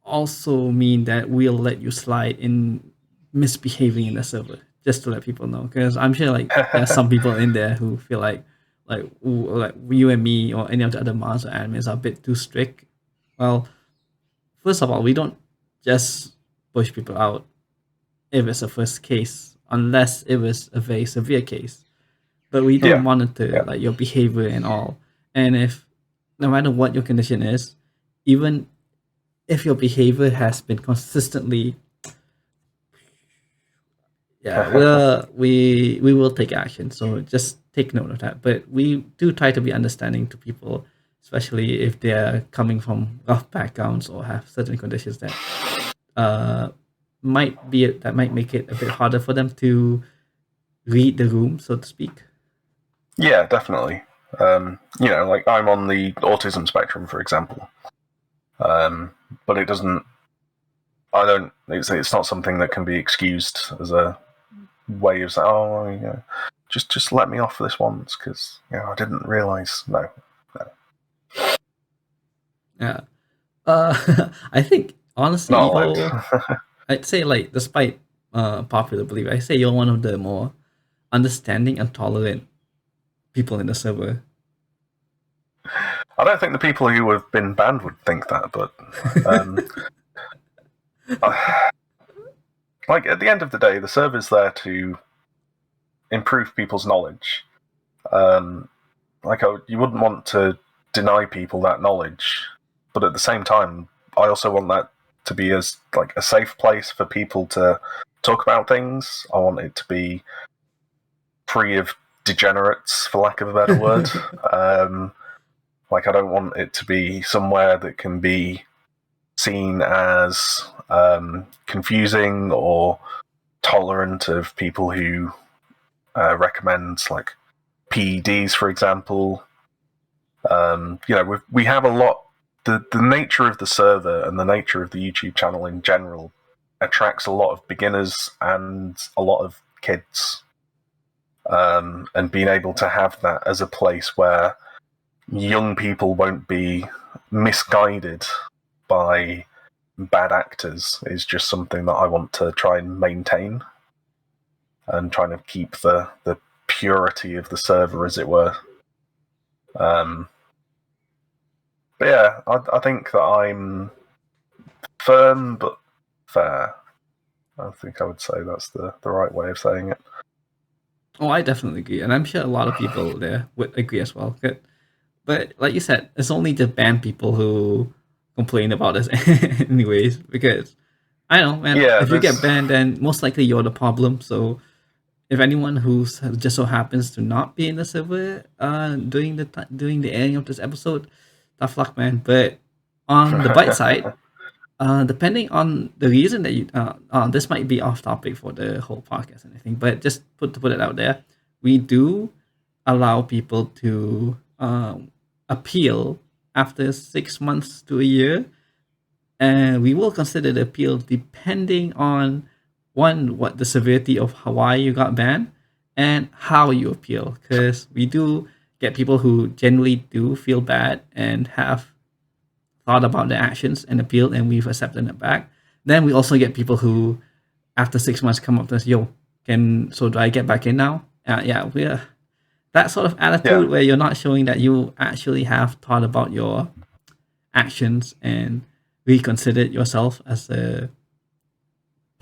also mean that we'll let you slide in misbehaving in the server. Just to let people know, because I'm sure like there's some people in there who feel like ooh, like you and me or any of the other mods or admins are a bit too strict. Well, first of all, we don't just push people out if it's a first case, unless it was a very severe case. But we do Yeah. monitor like your behavior and all. And if no matter what your condition is, even if your behavior has been consistently, we will take action. So just take note of that. But we do try to be understanding to people, especially if they're coming from rough backgrounds or have certain conditions that might make it a bit harder for them to read the room, so to speak. Yeah, definitely. Like I'm on the autism spectrum, for example. But it doesn't. I don't. It's not something that can be excused as a way of saying, "Oh, just let me off this once because I didn't realize." No. Yeah. I think honestly, Not allowed. I'd say like despite popular belief, I say you're one of the more understanding and tolerant people in the server. I don't think the people who have been banned would think that, but like at the end of the day, the server's there to improve people's knowledge. You wouldn't want to deny people that knowledge, but at the same time, I also want that to be as like a safe place for people to talk about things. I want it to be free of degenerates, for lack of a better word. Like I don't want it to be somewhere that can be seen as confusing or tolerant of people who recommend like PEDs, for example. We have a lot. The nature of the server and the nature of the YouTube channel in general attracts a lot of beginners and a lot of kids. And being able to have that as a place where young people won't be misguided by bad actors is just something that I want to try and maintain and trying to keep the purity of the server, as it were. But yeah, I think that I'm firm but fair. I think I would say that's the right way of saying it. Oh, I definitely agree, and I'm sure a lot of people there would agree as well. But like you said, it's only the banned people who complain about us, anyways. Because I don't know, man. Yeah, If you get banned, then most likely you're the problem. So if anyone who just so happens to not be in the server during the airing of this episode, tough luck, man. But on the bright side, depending on the reason that you this might be off topic for the whole podcast and everything, but just to put it out there, we do allow people to appeal after 6 months to a year, and we will consider the appeal depending on one, what the severity of why you got banned, and how you appeal, because we do get people who generally do feel bad and have thought about their actions and appealed, and we've accepted it back. Then we also get people who after 6 months come up to us, do I get back in now? We're that sort of attitude where you're not showing that you actually have thought about your actions and reconsidered yourself as a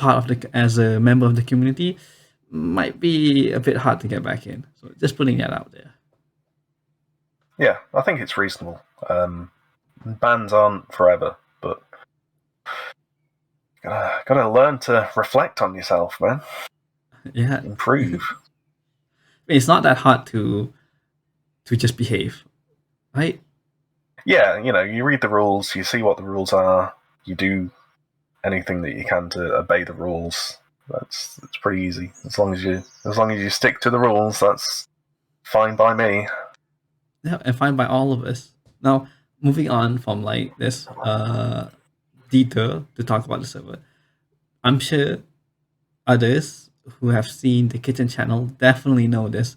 member of the community might be a bit hard to get back in. So just putting that out there. Yeah, I think it's reasonable. Bans aren't forever, but gotta learn to reflect on yourself, man. Yeah, improve. It's not that hard to just behave, right? Yeah, you read the rules, you see what the rules are, you do anything that you can to obey the rules. It's pretty easy. As long as you stick to the rules, that's fine by me. Yeah, and fine by all of us. Now, moving on from like this detail to talk about the server, I'm sure others who have seen the kitchen channel definitely know this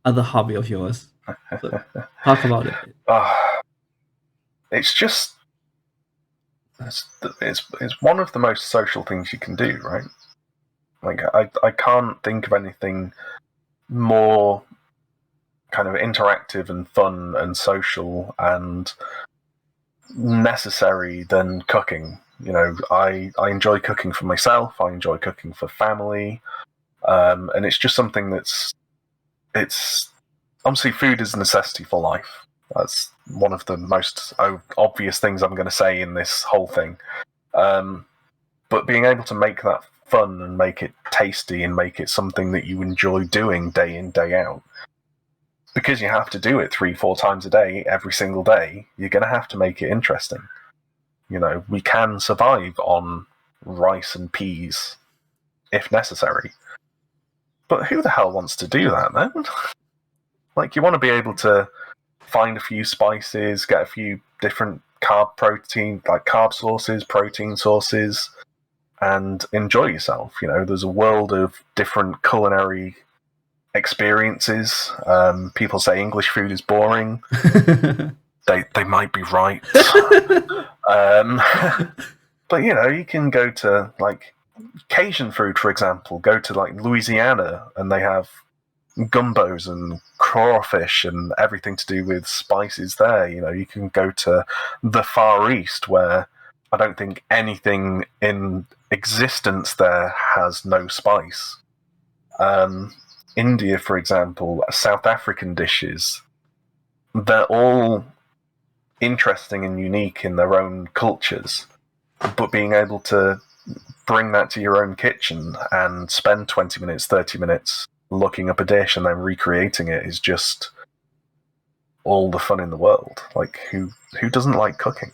other hobby of yours. So talk about it. It's just it's one of the most social things you can do, right? Like I can't think of anything more kind of interactive and fun and social and necessary than cooking. You know, I enjoy cooking for myself. I enjoy cooking for family, and it's just something it's obviously food is a necessity for life. That's one of the most obvious things I'm going to say in this whole thing. But being able to make that fun and make it tasty and make it something that you enjoy doing day in, day out, because you have to do it 3-4 times a day, every single day, you're going to have to make it interesting. You know, we can survive on rice and peas if necessary. But who the hell wants to do that, then? Like, you want to be able to find a few spices, get a few different carb sources, protein sources, and enjoy yourself. You know, there's a world of different culinary experiences. People say English food is boring. They might be right. But, you know, you can go to, like, Cajun food, for example. Go to, like, Louisiana, and they have gumbos and crawfish and everything to do with spices there. You know, you can go to the Far East, where I don't think anything in existence there has no spice. India, for example, South African dishes, they're all interesting and unique in their own cultures, but being able to bring that to your own kitchen and spend 20 minutes, 30 minutes looking up a dish and then recreating it is just all the fun in the world. Like, who doesn't like cooking?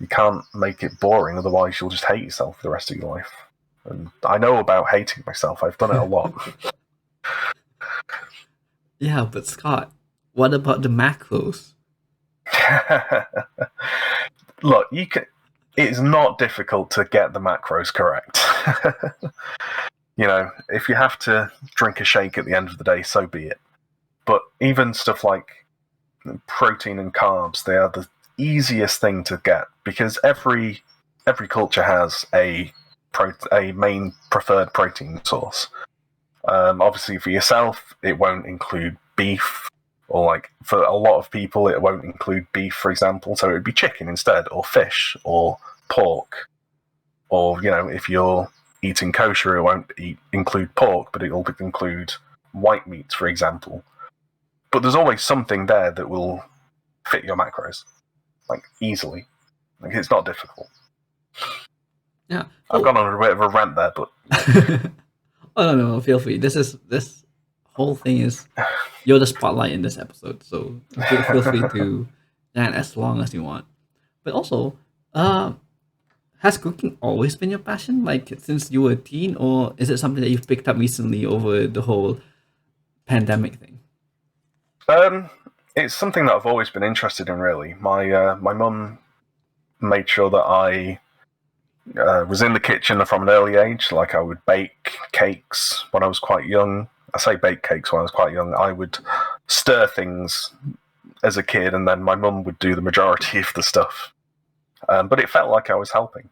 You can't make it boring, otherwise you'll just hate yourself for the rest of your life. And I know about hating myself. I've done it a lot. Yeah, but Scott, what about the macros? Look, it's not difficult to get the macros correct. You know, if you have to drink a shake at the end of the day, so be it. But even stuff like protein and carbs, they are the easiest thing to get, because every culture has a main preferred protein source. Obviously, for yourself, it won't include beef, or, like, for a lot of people, it won't include beef, for example. So it would be chicken instead, or fish, or pork. Or, you know, if you're eating kosher, it won't include pork, but it'll include white meats, for example. But there's always something there that will fit your macros, like, easily. Like, it's not difficult. Yeah, I've gone on a bit of a rant there, but oh no, feel free. This whole thing is, you're the spotlight in this episode, so feel free to rant as long as you want. But also, has cooking always been your passion, like since you were a teen, or is it something that you've picked up recently over the whole pandemic thing? it's something that I've always been interested in, really. My mum made sure that I was in the kitchen from an early age. Like, I would bake cakes when I was quite young. I say bake cakes when I was quite young. I would stir things as a kid, and then my mum would do the majority of the stuff. But it felt like I was helping.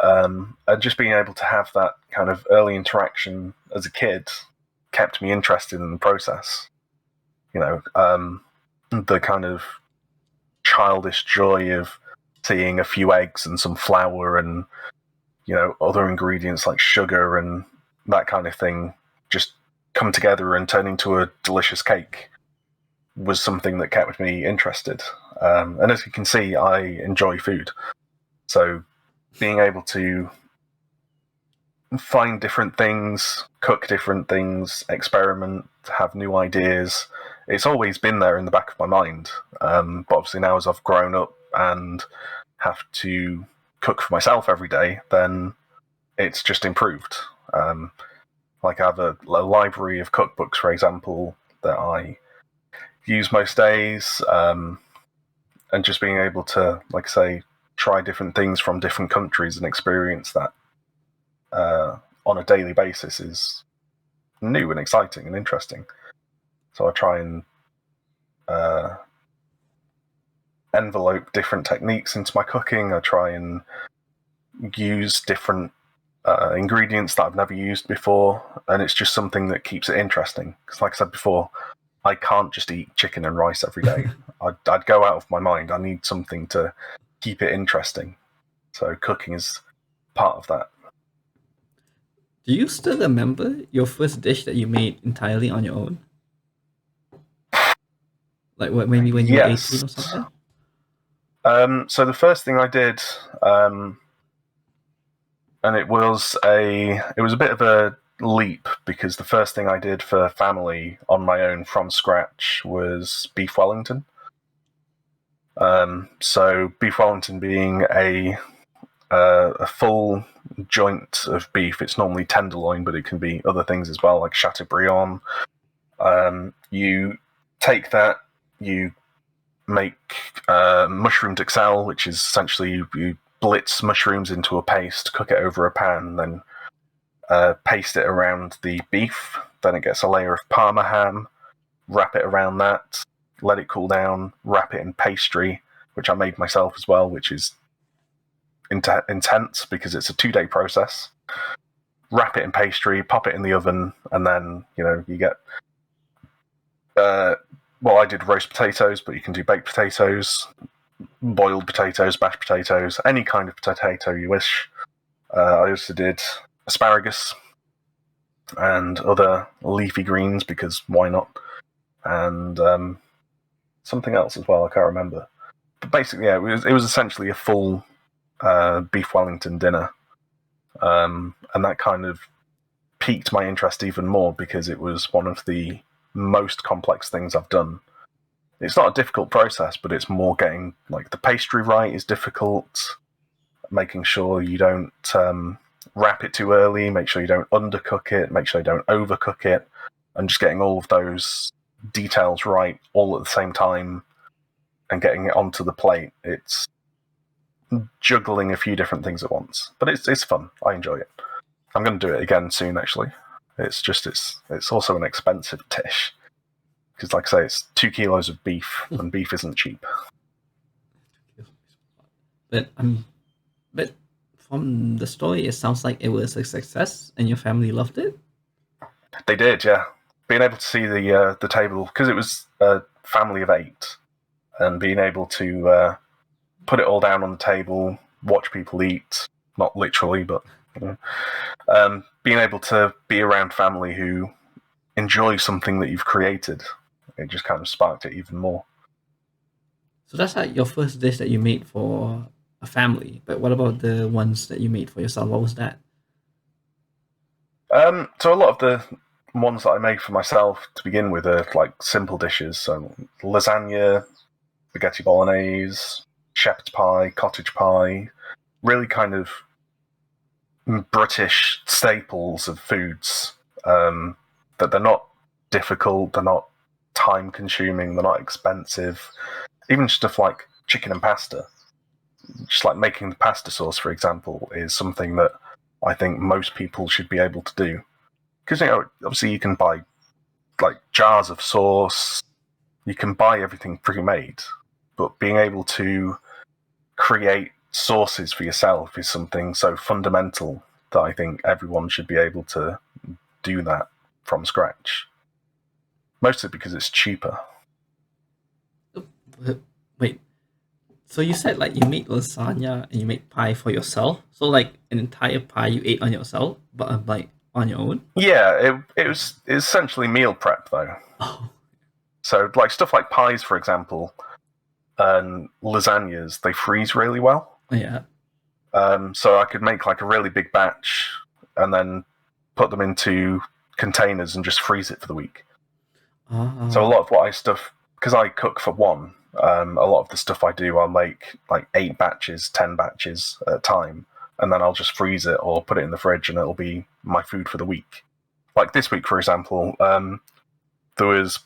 And just being able to have that kind of early interaction as a kid kept me interested in the process. You know, the kind of childish joy of seeing a few eggs and some flour and, you know, other ingredients like sugar and that kind of thing just come together and turn into a delicious cake was something that kept me interested. And as you can see, I enjoy food. So being able to find different things, cook different things, experiment, have new ideas, it's always been there in the back of my mind. But obviously now, as I've grown up and have to cook for myself every day, then it's just improved. Like, I have a library of cookbooks, for example, that I use most days, and just being able to, like I say, try different things from different countries and experience that on a daily basis is new and exciting and interesting. So I try and envelope different techniques into my cooking. I try and use different ingredients that I've never used before, and it's just something that keeps it interesting. Because, like I said before, I can't just eat chicken and rice every day. I'd go out of my mind. I need something to keep it interesting. So cooking is part of that. Do you still remember your first dish that you made entirely on your own? Like what, maybe when you were 18 or something? So the first thing I did, and it was a bit of a leap, because the first thing I did for family on my own from scratch was beef Wellington. So beef Wellington being a full joint of beef. It's normally tenderloin, but it can be other things as well, like Chateaubriand. You take that, you make mushroomed excel, which is essentially you blitz mushrooms into a paste, cook it over a pan, then paste it around the beef. Then it gets a layer of Parma ham, wrap it around that, let it cool down, wrap it in pastry, which I made myself as well, which is intense because it's a 2-day process. Wrap it in pastry, pop it in the oven, and then you get I did roast potatoes, but you can do baked potatoes, boiled potatoes, mashed potatoes, any kind of potato you wish. I also did asparagus and other leafy greens, because why not? And something else as well, I can't remember. But basically, yeah, it was essentially a full beef Wellington dinner. And that kind of piqued my interest even more, because it was one of the most complex things I've done. It's not a difficult process, but it's more getting like the pastry right is difficult. Making sure you don't wrap it too early, make sure you don't undercook it, make sure you don't overcook it, and just getting all of those details right all at the same time and getting it onto the plate. It's juggling a few different things at once, but it's fun. I enjoy it. I'm going to do it again soon, actually. It's also an expensive dish, because, like I say, it's 2 kilos of beef, and beef isn't cheap. But from the story, it sounds like it was a success, and your family loved it. They did, yeah. Being able to see the table, because it was a family of 8, and being able to put it all down on the table, watch people eat, not literally, but being able to be around family who enjoy something that you've created, it just kind of sparked it even more. So that's like your first dish that you made for a family. But what about the ones that you made for yourself? What was that? So a lot of the ones that I made for myself to begin with are like simple dishes. So lasagna, spaghetti bolognese, shepherd's pie, cottage pie, really kind of British staples of foods, that they're not difficult, they're not time consuming, they're not expensive. Even stuff like chicken and pasta, just like making the pasta sauce, for example, is something that I think most people should be able to do. Because obviously you can buy like jars of sauce, you can buy everything pre-made, but being able to create sauces for yourself is something so fundamental that I think everyone should be able to do that from scratch. Mostly because it's cheaper. Wait, so you said like you make lasagna and you make pie for yourself? So like an entire pie you ate on yourself, but like on your own? Yeah, it was essentially meal prep though. Oh. So like stuff like pies, for example, and lasagnas, they freeze really well. Yeah. So I could make like a really big batch and then put them into containers and just freeze it for the week. So a lot of what I stuff, because I cook for one, a lot of the stuff I do, I'll make like 8 batches, 10 batches at a time, and then I'll just freeze it or put it in the fridge, and it'll be my food for the week. Like this week, for example, there was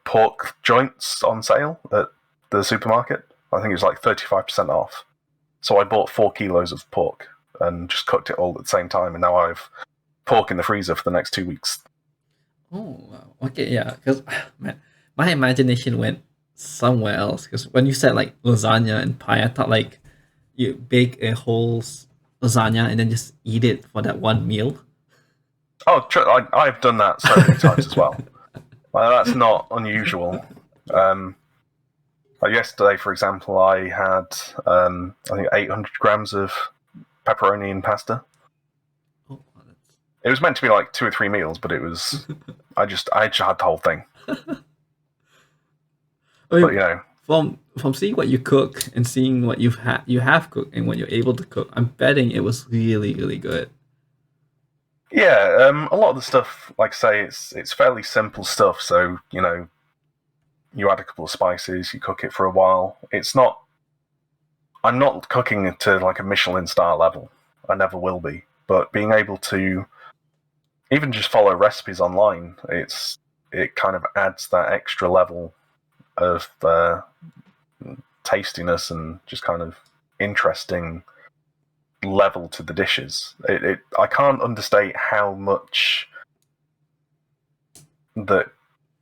pork joints on sale at the supermarket. I think it was like 35% off. So I bought 4 kilos of pork and just cooked it all at the same time. And now I've pork in the freezer for the next 2 weeks. Oh, wow. Okay, yeah. Because my imagination went somewhere else. Because when you said like lasagna and pie, I thought like you bake a whole lasagna and then just eat it for that one meal. Oh, I've done that so many times as well. That's not unusual. Like yesterday, for example, I had I think 800 grams of pepperoni and pasta. Oh, wow, that's... It was meant to be like 2 or 3 meals, but it was I just had the whole thing. I mean, But you know, from seeing what you cook and seeing what you have cooked and what you're able to cook, I'm betting it was really, really good. yeah, a lot of the stuff, like I say, it's fairly simple stuff. So you know, you add a couple of spices, you cook it for a while. It's not. I'm not cooking it to like a Michelin star level. I never will be. But being able to even just follow recipes online, it kind of adds that extra level of tastiness and just kind of interesting level to the dishes. I can't understate how much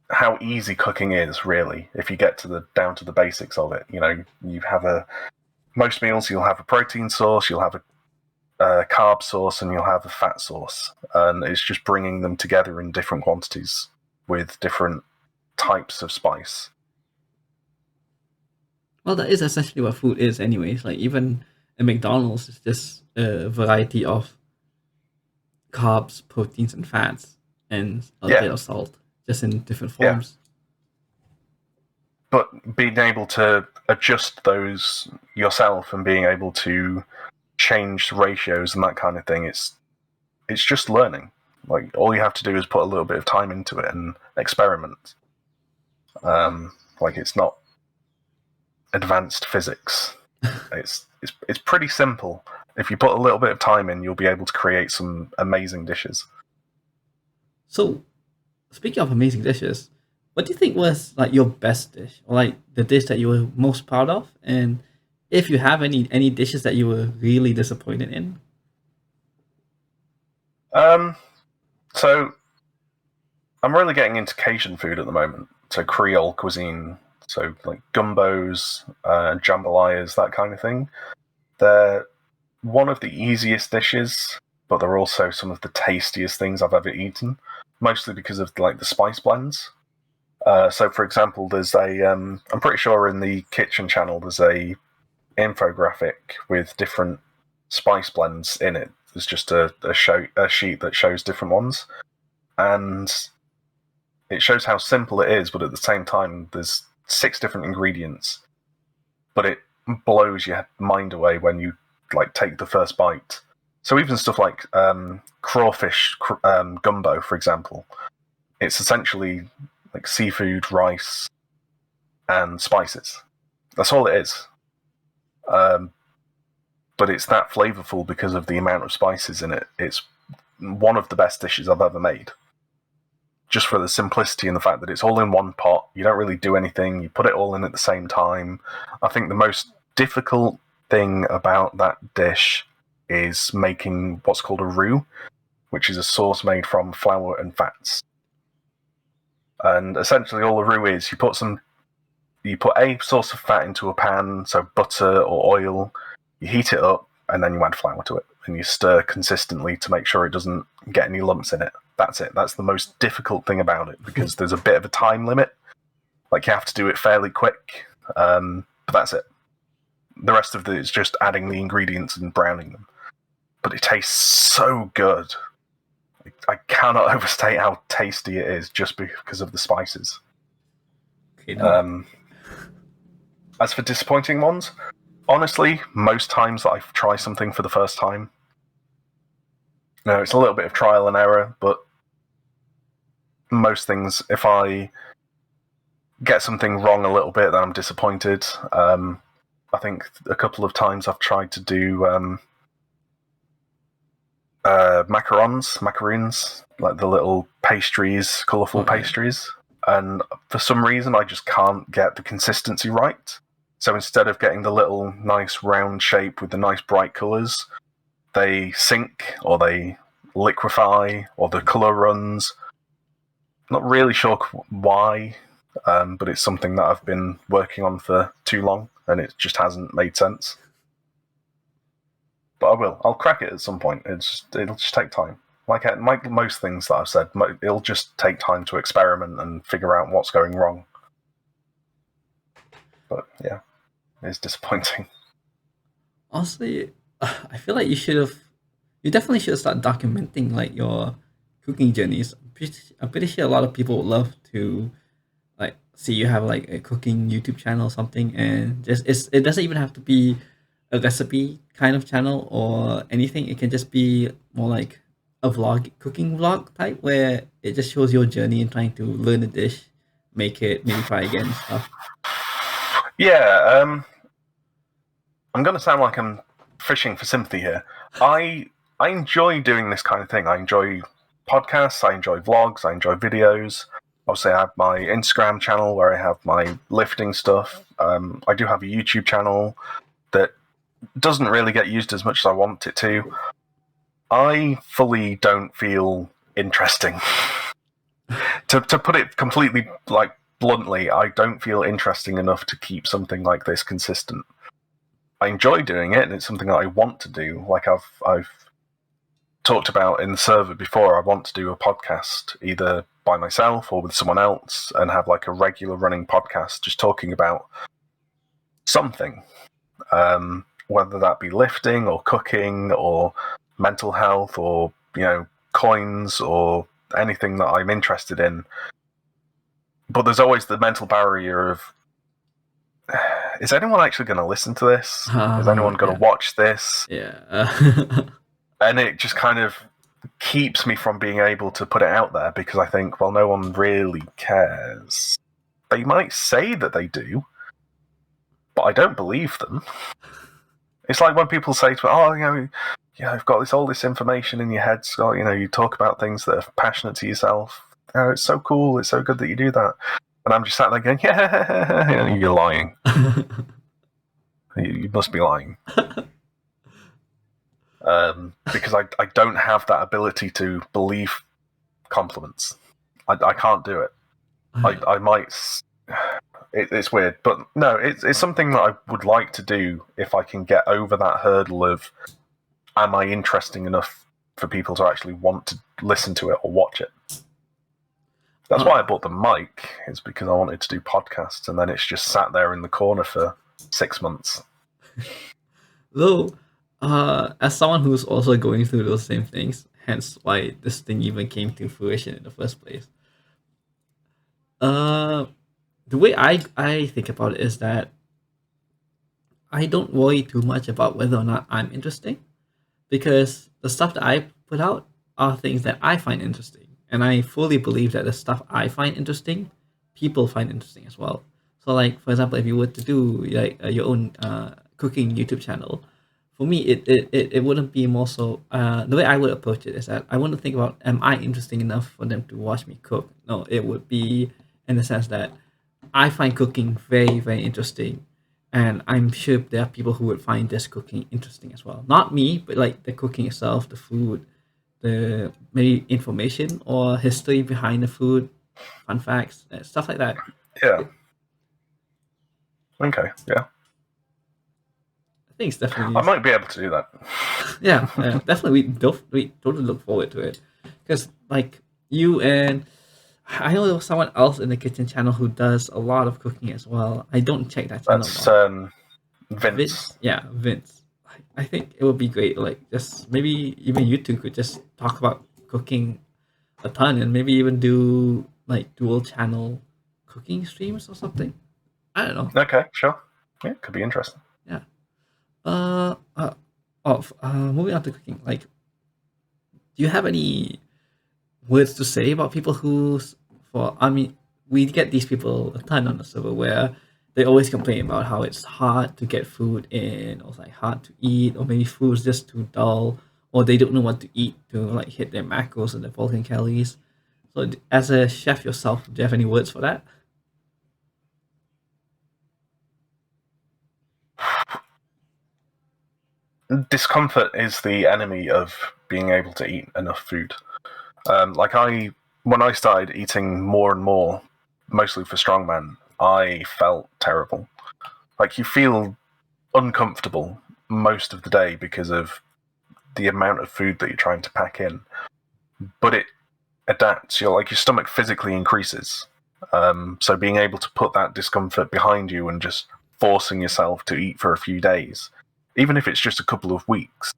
how easy cooking is, really, if you get down to the basics of it. You know, you have most meals you'll have a protein source, you'll have a carb source, and you'll have a fat source, and it's just bringing them together in different quantities with different types of spice. Well, that is essentially what food is, anyways. Like even at McDonald's, it's just a variety of carbs, proteins, and fats, and a bit of salt, just in different forms. But being able to adjust those yourself and being able to change ratios and that kind of thing, it's just learning. Like all you have to do is put a little bit of time into it and experiment. Like it's not advanced physics. It's pretty simple. If you put a little bit of time in, you'll be able to create some amazing dishes. So, speaking of amazing dishes, what do you think was like your best dish, or like the dish that you were most proud of? And if you have any dishes that you were really disappointed in? So I'm really getting into Cajun food at the moment. So Creole cuisine, so like gumbos, jambalayas, that kind of thing. They're one of the easiest dishes, but they're also some of the tastiest things I've ever eaten. Mostly because of like the spice blends. So, for example, there's I'm pretty sure in the kitchen channel there's a infographic with different spice blends in it. There's just a sheet that shows different ones, and it shows how simple it is. But at the same time, there's 6 different ingredients, but it blows your mind away when you like take the first bite. So even stuff like crawfish gumbo, for example, it's essentially like seafood, rice, and spices. That's all it is. But it's that flavorful because of the amount of spices in it. It's one of the best dishes I've ever made. Just for the simplicity and the fact that it's all in one pot. You don't really do anything. You put it all in at the same time. I think the most difficult thing about that dish is making what's called a roux, which is a sauce made from flour and fats. And essentially all the roux is, you put a source of fat into a pan, so butter or oil, you heat it up, and then you add flour to it, and you stir consistently to make sure it doesn't get any lumps in it. That's it. That's the most difficult thing about it, because there's a bit of a time limit. Like, you have to do it fairly quick, but that's it. The rest of it is just adding the ingredients and browning them. But it tastes so good. I cannot overstate how tasty it is just because of the spices. Okay, no. As for disappointing ones, honestly, most times that I try something for the first time, it's a little bit of trial and error, but most things, if I get something wrong a little bit, then I'm disappointed. I think a couple of times I've tried to do macaroons, like the little pastries, colourful pastries, and for some reason I just can't get the consistency right. So instead of getting the little nice round shape with the nice bright colours, they sink or they liquefy or the colour runs. Not really sure why, but it's something that I've been working on for too long, and it just hasn't made sense. But I will. I'll crack it at some point. It'll just take time. Like most things that I've said, it'll just take time to experiment and figure out what's going wrong. But yeah, it's disappointing. Honestly, I feel like you definitely should start documenting like your cooking journeys. I'm pretty sure a lot of people would love to like see you have like a cooking YouTube channel or something, and it doesn't even have to be a recipe kind of channel or anything. It can just be more like a cooking vlog type, where it just shows your journey in trying to learn a dish, make it, maybe try again and stuff. Yeah, I'm going to sound like I'm fishing for sympathy here. I enjoy doing this kind of thing. I enjoy podcasts, I enjoy vlogs, I enjoy videos. Obviously, I have my Instagram channel where I have my lifting stuff. I do have a YouTube channel that doesn't really get used as much as I want it to. I fully don't feel interesting. to put it completely bluntly, I don't feel interesting enough to keep something like this consistent. I enjoy doing it, and it's something that I want to do. Like I've talked about in the server before, I want to do a podcast either by myself or with someone else and have like a regular running podcast just talking about something. Whether that be lifting or cooking or mental health or, coins or anything that I'm interested in. But there's always the mental barrier of, is anyone actually going to listen to this? Is anyone going to watch this? Yeah. And it just kind of keeps me from being able to put it out there because I think, well, no one really cares. They might say that they do, but I don't believe them. It's like when people say to me, you've got all this information in your head, Scott, you talk about things that are passionate to yourself. It's so cool, it's so good that you do that. And I'm just sat there going, yeah, you're lying. You must be lying. Because I don't have that ability to believe compliments. I can't do it. I might... It's weird, but no, it's something that I would like to do if I can get over that hurdle of, am I interesting enough for people to actually want to listen to it or watch it? That's why I bought the mic, is because I wanted to do podcasts, and then it's just sat there in the corner for 6 months. Though, as someone who's also going through those same things, hence why this thing even came to fruition in the first place. The way I think about it is that I don't worry too much about whether or not I'm interesting, because the stuff that I put out are things that I find interesting, and I fully believe that the stuff I find interesting, people find interesting as well. So, like for example, if you were to do like your own cooking YouTube channel, for me it wouldn't be more so. The way I would approach it is that I wouldn't think about, am I interesting enough for them to watch me cook? No, it would be in the sense that I find cooking very, very interesting, and I'm sure there are people who would find this cooking interesting as well. Not me, but like the cooking itself, the food, the maybe information or history behind the food, fun facts, stuff like that. Yeah. Okay. Yeah. I think it's definitely. I might be able to do that. Yeah, definitely. We totally look forward to it, because like you and. I know there was someone else in the kitchen channel who does a lot of cooking as well. I don't check that channel. That's Vince. Yeah, Vince. I think it would be great. Like, just maybe even you two could just talk about cooking a ton, and maybe even do like dual channel cooking streams or something. I don't know. Okay, sure. Yeah, could be interesting. Yeah. Moving on to cooking. Like, do you have any words to say about people we get these people a ton on the server where they always complain about how it's hard to get food in, or like hard to eat, or maybe food's just too dull, or they don't know what to eat to like hit their macros and their bulking calories. So as a chef yourself, do you have any words for that? discomfort is the enemy of being able to eat enough food. When I started eating more and more, mostly for Strongman, I felt terrible. Like, you feel uncomfortable most of the day because of the amount of food that you're trying to pack in. But it adapts. Your stomach physically increases. So being able to put that discomfort behind you and just forcing yourself to eat for a few days, even if it's just a couple of weeks,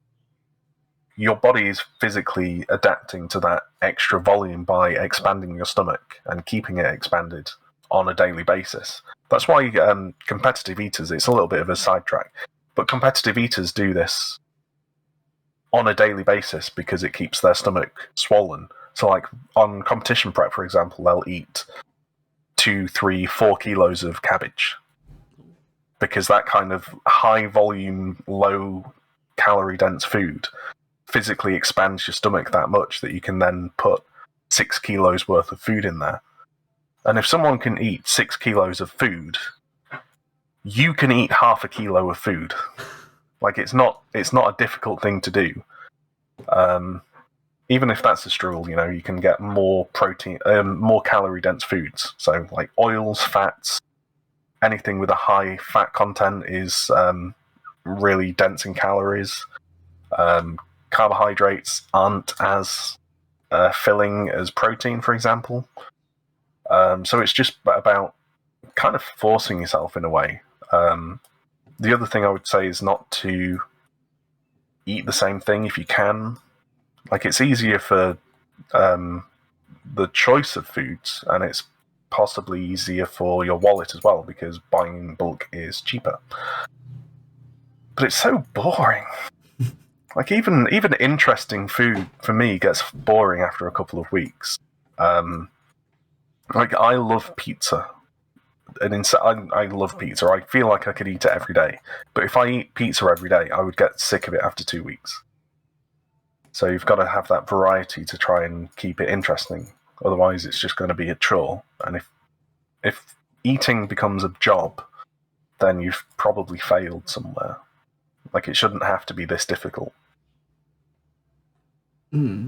your body is physically adapting to that extra volume by expanding your stomach and keeping it expanded on a daily basis. That's why competitive eaters, it's a little bit of a sidetrack, but competitive eaters do this on a daily basis because it keeps their stomach swollen. So like on competition prep, for example, they'll eat 2, 3, 4 kilos of cabbage because that kind of high volume, low calorie dense food physically expands your stomach that much that you can then put 6 kilos worth of food in there. And if someone can eat 6 kilos of food, you can eat half a kilo of food. Like, it's not a difficult thing to do. Even if that's a struggle, you can get more protein, more calorie dense foods. So like oils, fats, anything with a high fat content is really dense in calories. Carbohydrates aren't as filling as protein, for example. So it's just about kind of forcing yourself in a way. The other thing I would say is not to eat the same thing if you can. Like, it's easier for the choice of foods, and it's possibly easier for your wallet as well, because buying in bulk is cheaper. But it's so boring. Like, even interesting food, for me, gets boring after a couple of weeks. Like, I love pizza. And I love pizza. I feel like I could eat it every day. But if I eat pizza every day, I would get sick of it after 2 weeks. So you've got to have that variety to try and keep it interesting. Otherwise, it's just going to be a chore. And if eating becomes a job, then you've probably failed somewhere. Like, it shouldn't have to be this difficult. Yeah,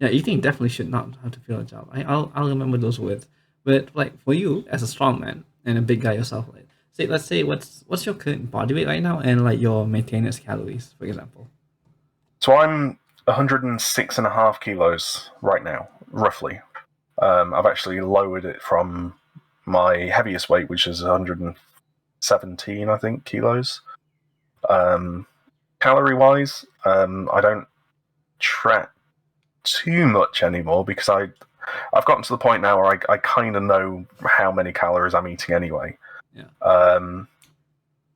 eating definitely should not have to feel a job. I'll remember those words. But like for you as a strong man and a big guy yourself, like let's say what's your current body weight right now and like your maintenance calories, for example. So I'm 106.5 kilos right now, roughly. I've actually lowered it from my heaviest weight, which is 117, I think, kilos. Calorie-wise, I don't track too much anymore because I've gotten to the point now where I kind of know how many calories I'm eating anyway. Yeah.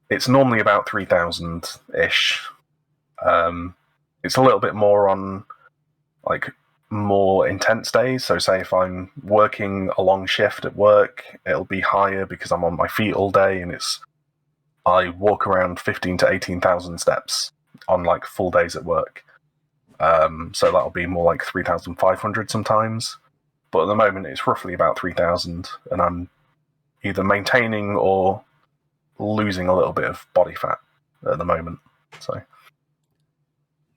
It's normally about 3,000-ish. It's a little bit more on like more intense days. So say if I'm working a long shift at work, it'll be higher because I'm on my feet all day and I walk around 15 to 18,000 steps on like full days at work. So that'll be more like 3,500 sometimes. But at the moment it's roughly about 3,000 and I'm either maintaining or losing a little bit of body fat at the moment. So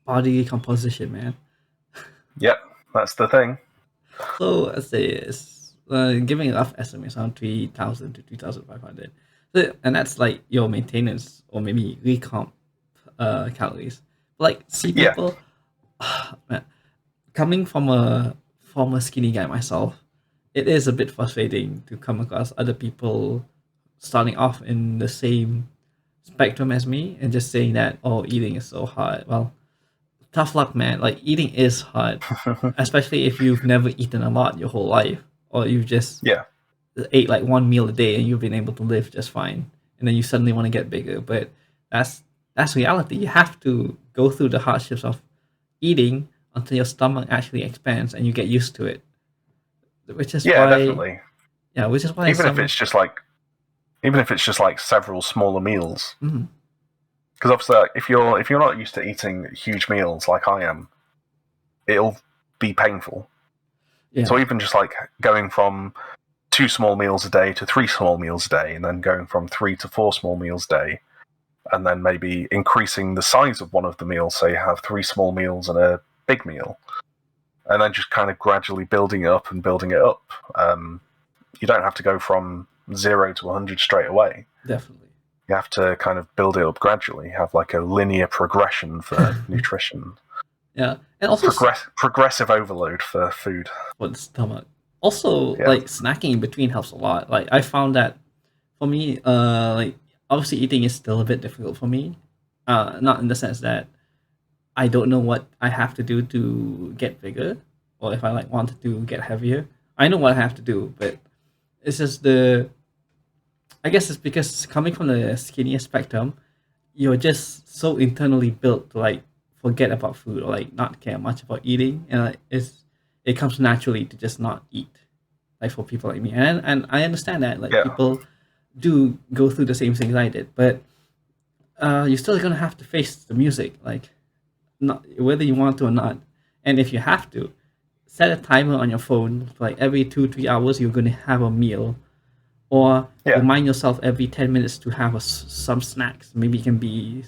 body composition, man. Yep, that's the thing. So let's say it's giving rough estimates around 3,000 to 3,500. So, and that's like your maintenance or maybe recomp calories. But like see people man, coming from a former skinny guy myself, it is a bit frustrating to come across other people starting off in the same spectrum as me and just saying that, oh, eating is so hard. Well, tough luck, man. Like, eating is hard, especially if you've never eaten a lot your whole life, or you've just ate like one meal a day and you've been able to live just fine, and then you suddenly want to get bigger. But that's reality. You have to go through the hardships of eating until your stomach actually expands and you get used to it. Which is why, definitely. Yeah, which is why even if it's just like several smaller meals. Mm-hmm. Because obviously, like, if you're not used to eating huge meals like I am, it'll be painful. Yeah. So even just like going from 2 small meals a day to 3 small meals a day, and then going from 3 to 4 small meals a day, and then maybe increasing the size of one of the meals, so you have 3 small meals and a big meal, and then just kind of gradually building it up and building it up. You don't have to go from 0 to 100 straight away. Definitely. You have to kind of build it up gradually, have like a linear progression for nutrition. Yeah, and also Progressive overload for food. for the stomach. Also, Yeah. like snacking in between helps a lot. Like I found that for me, like obviously eating is still a bit difficult for me. Not in the sense that I don't know what I have to do to get bigger, or if I like wanted to get heavier. I know what I have to do, but it's just I guess it's because coming from the skinnier spectrum, you're just so internally built to like forget about food or like not care much about eating, and like, it comes naturally to just not eat. Like for people like me, and I understand that like Yeah. people do go through the same things I did, but you're still gonna have to face the music, like not whether you want to or not. And if you have to, set a timer on your phone. Like every 2-3 hours, you're gonna have a meal, or Yeah. remind yourself every 10 minutes to have some snacks. Maybe it can be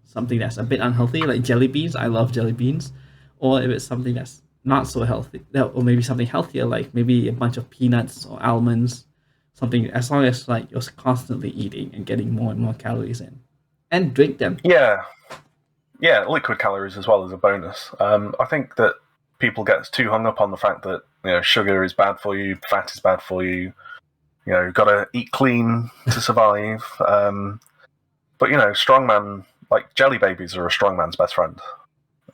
something that's a bit unhealthy, like jelly beans. I love jelly beans. Or if it's something that's not so healthy, or maybe something healthier, like maybe a bunch of peanuts or almonds, something, as long as like you're constantly eating and getting more and more calories in. And drink them. Yeah, liquid calories as well as a bonus. I think that people get too hung up on the fact that sugar is bad for you, fat is bad for you. You've got to eat clean to survive. But strongman, like jelly babies, are a strongman's best friend.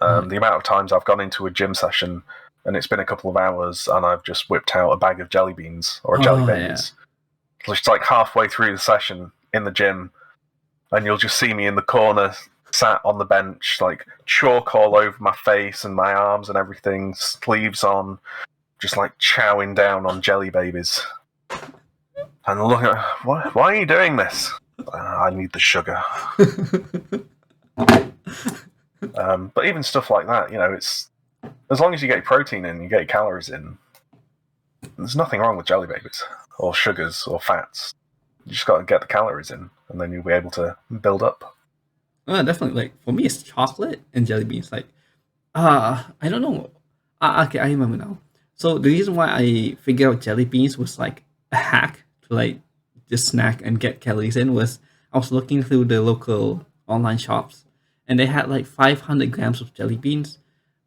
The amount of times I've gone into a gym session and it's been a couple of hours and I've just whipped out a bag of jelly beans or jelly babies. Yeah. Just like halfway through the session in the gym, and you'll just see me in the corner, sat on the bench, like chalk all over my face and my arms and everything, sleeves on, just like chowing down on jelly babies. And look at, why are you doing this? I need the sugar. But even stuff like that, it's as long as you get your protein in, you get your calories in. There's nothing wrong with jelly babies or sugars or fats. You just got to get the calories in, and then you'll be able to build up. Definitely. Like for me, it's chocolate and jelly beans. Like, I don't know. Okay, I remember now. So the reason why I figured out jelly beans was like a hack to like just snack and get calories in was I was looking through the local online shops, and they had like 500 grams of jelly beans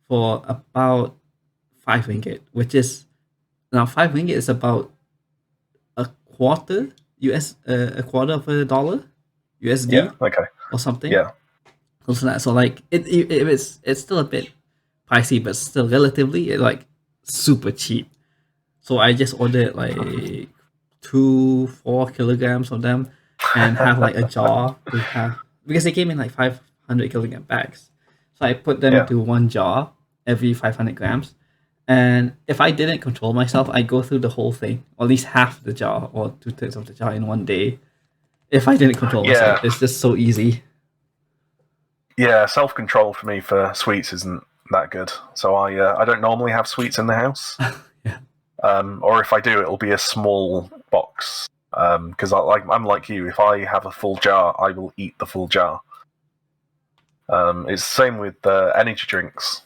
for about 5 ringgit, which is now 5 ringgit is about a quarter a quarter of $1 USD. Yeah, okay. Or something. Yeah. So like it's still a bit pricey, but still relatively like super cheap. So I just ordered like 4 kilograms of them and have like a jar to have, because they came in like 500 kilogram bags. So I put them into one jar every 500 grams. And if I didn't control myself, I go through the whole thing, or at least half the jar or 2/3 of the jar in one day. If I didn't control myself, it's just so easy. Yeah, self-control for me for sweets isn't that good. So I don't normally have sweets in the house. Yeah. Or if I do, it'll be a small box. Because I'm like you. If I have a full jar, I will eat the full jar. It's the same with energy drinks.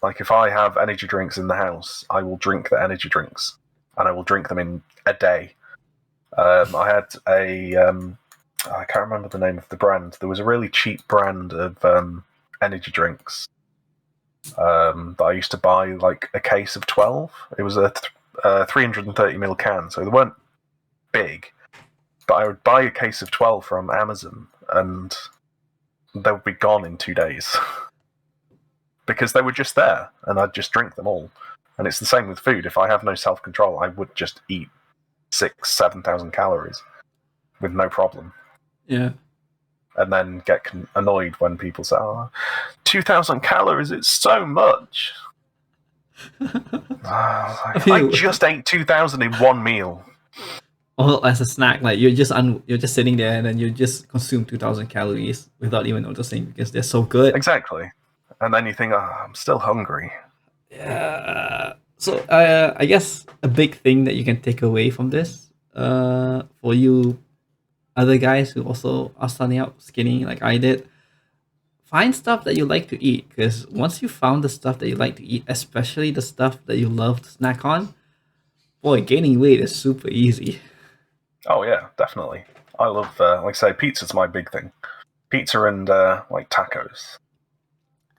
Like if I have energy drinks in the house, I will drink the energy drinks, and I will drink them in a day. I had I can't remember the name of the brand. There was a really cheap brand of energy drinks that I used to buy, like a case of 12. It was a 330ml can, so they weren't big. But I would buy a case of 12 from Amazon, and they would be gone in 2 days. Because they were just there, and I'd just drink them all. And it's the same with food. If I have no self-control, I would just eat 6,000-7,000 calories with no problem. Yeah. And then get annoyed when people say, 2,000 calories, it's so much. I just ate 2,000 in one meal. Or as a snack, like you're just sitting there and then you just consume 2,000 calories without even noticing because they're so good. Exactly. And then you think, I'm still hungry. Yeah. So I guess a big thing that you can take away from this, for you other guys who also are starting out skinny like I did, find stuff that you like to eat, because once you found the stuff that you like to eat, especially the stuff that you love to snack on, boy, gaining weight is super easy. Oh yeah, definitely. I love, like I say, pizza's my big thing. Pizza and like tacos.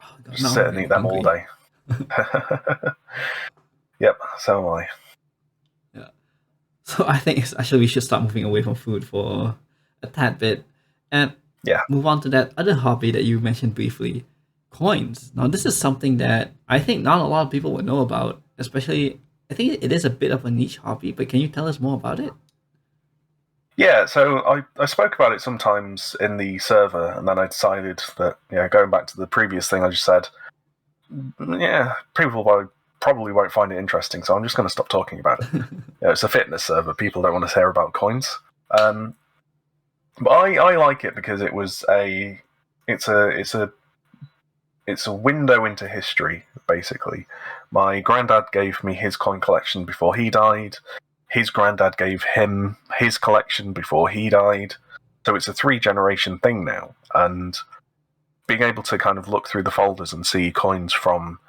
Oh, God, Just now sit I'm and getting eat them all hungry. day. Yep, so am I. Yeah. So I think actually we should start moving away from food for a tad bit and Yeah. move on to that other hobby that you mentioned briefly, coins. Now this is something that I think not a lot of people would know about, especially I think it is a bit of a niche hobby, but can you tell us more about it? Yeah, so I spoke about it sometimes in the server, and then I decided that, going back to the previous thing I just said, yeah, probably won't find it interesting, so I'm just going to stop talking about it. It's a fitness server. People don't want to hear about coins. But I like it because it's a window into history, basically. My granddad gave me his coin collection before he died. His granddad gave him his collection before he died. So it's a 3-generation thing now. And being able to kind of look through the folders and see coins from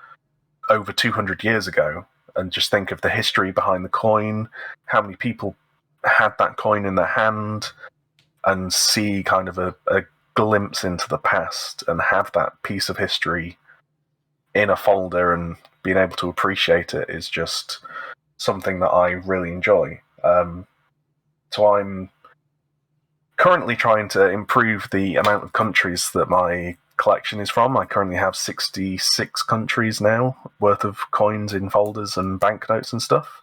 over 200 years ago and just think of the history behind the coin, how many people had that coin in their hand, and see kind of a glimpse into the past and have that piece of history in a folder and being able to appreciate it is just something that I really enjoy. So I'm currently trying to improve the amount of countries that my collection is from. I currently have 66 countries now worth of coins in folders and banknotes and stuff.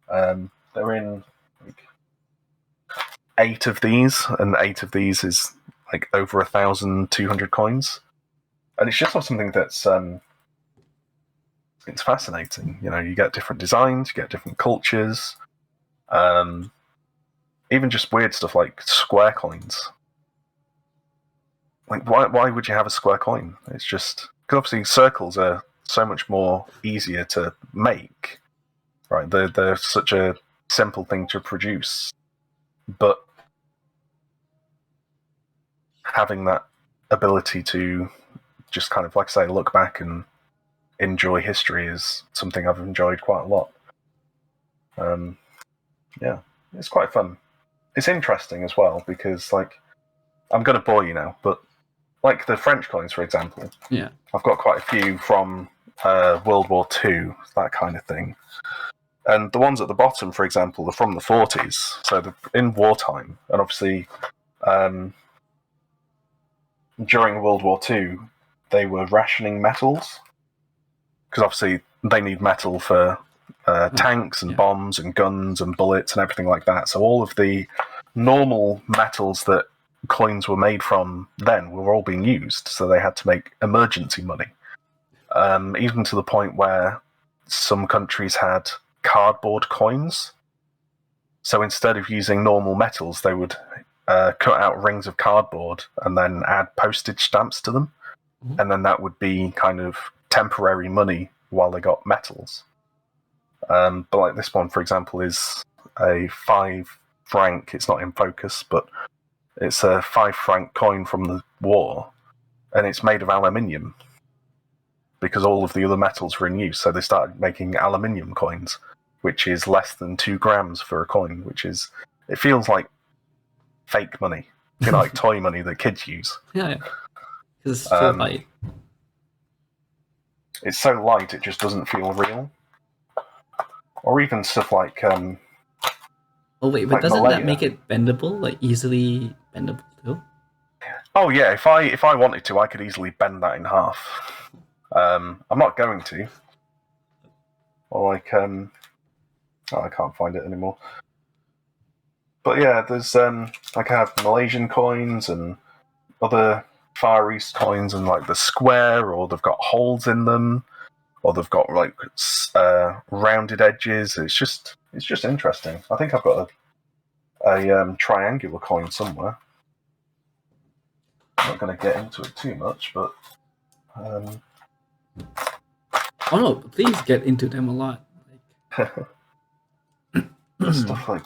They're in like 8 of these, and 8 of these is like over 1,200 coins. And it's just something that's it's fascinating. You get different designs, you get different cultures, even just weird stuff like square coins. Like, why would you have a square coin? It's just because obviously circles are so much more easier to make, right? They're such a simple thing to produce, but having that ability to just kind of, like I say, look back and enjoy history is something I've enjoyed quite a lot. Yeah, it's quite fun. It's interesting as well because, like, I'm going to bore you now, but like the French coins, for example, Yeah. I've got quite a few from World War II, that kind of thing. And the ones at the bottom, for example, are from the 40s, so they're in wartime. And obviously, during World War II, they were rationing metals, because obviously they need metal for tanks and bombs and guns and bullets and everything like that. So all of the normal metals that coins were made from then were all being used, so they had to make emergency money. Even to the point where some countries had cardboard coins. So instead of using normal metals, they would cut out rings of cardboard and then add postage stamps to them. Mm-hmm. And then that would be kind of temporary money while they got metals. But like this one, for example, is a 5 franc. It's not in focus, but it's a 5 franc coin from the war, and it's made of aluminium because all of the other metals were in use. So they started making aluminium coins, which is less than 2 grams for a coin, it feels like fake money, like toy money that kids use. Yeah. Because it's so light. It's so light, it just doesn't feel real. Or even stuff like oh wait, but like doesn't Malaya. That make it bendable, like easily bendable too? Oh yeah, if I wanted to, I could easily bend that in half. I'm not going to. Or like I can't find it anymore. But yeah, there's like I have Malaysian coins and other Far East coins, and like the square, or they've got holes in them, or they've got like rounded edges. It's just interesting. I think I've got a triangular coin somewhere. I'm not going to get into it too much, but oh no, please get into them a lot. Stuff like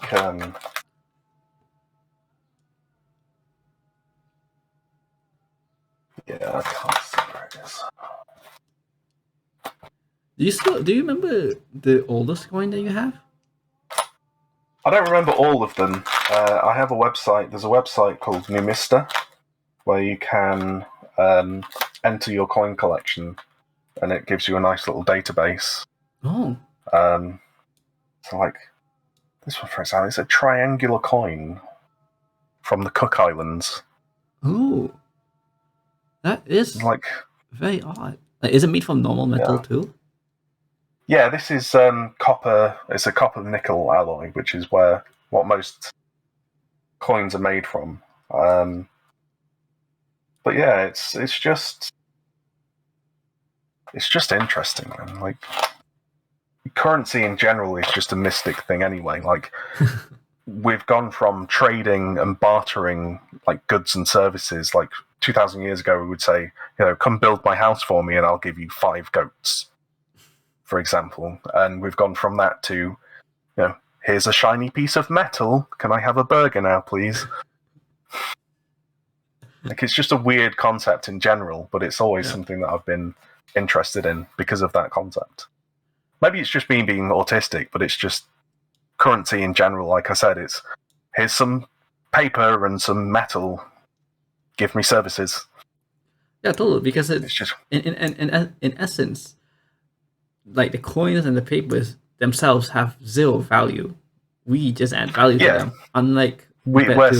coins. Do you remember the oldest coin that you have? I don't remember all of them. I have a website. There's a website called Numista where you can enter your coin collection, and it gives you a nice little database. Oh. So, like, this one, for example, it's a triangular coin from the Cook Islands. Ooh. That is Like, very odd. Like, is it made from normal metal too? yeah, this is copper. It's a copper nickel alloy, which is what most coins are made from. But yeah, it's just interesting, man. Like, currency in general is just a mystic thing anyway. Like, we've gone from trading and bartering like goods and services. Like 2,000 years ago, we would say, come build my house for me and I'll give you 5 goats, for example. And we've gone from that to, here's a shiny piece of metal. Can I have a burger now, please? Like, it's just a weird concept in general, but it's always something that I've been interested in because of that concept. Maybe it's just me being autistic, but it's just currency in general. Like I said, it's here's some paper and some metal. Give me services. Yeah, totally. Because It's just in essence, like the coins and the papers themselves have zero value. We just add value to them. Unlike we're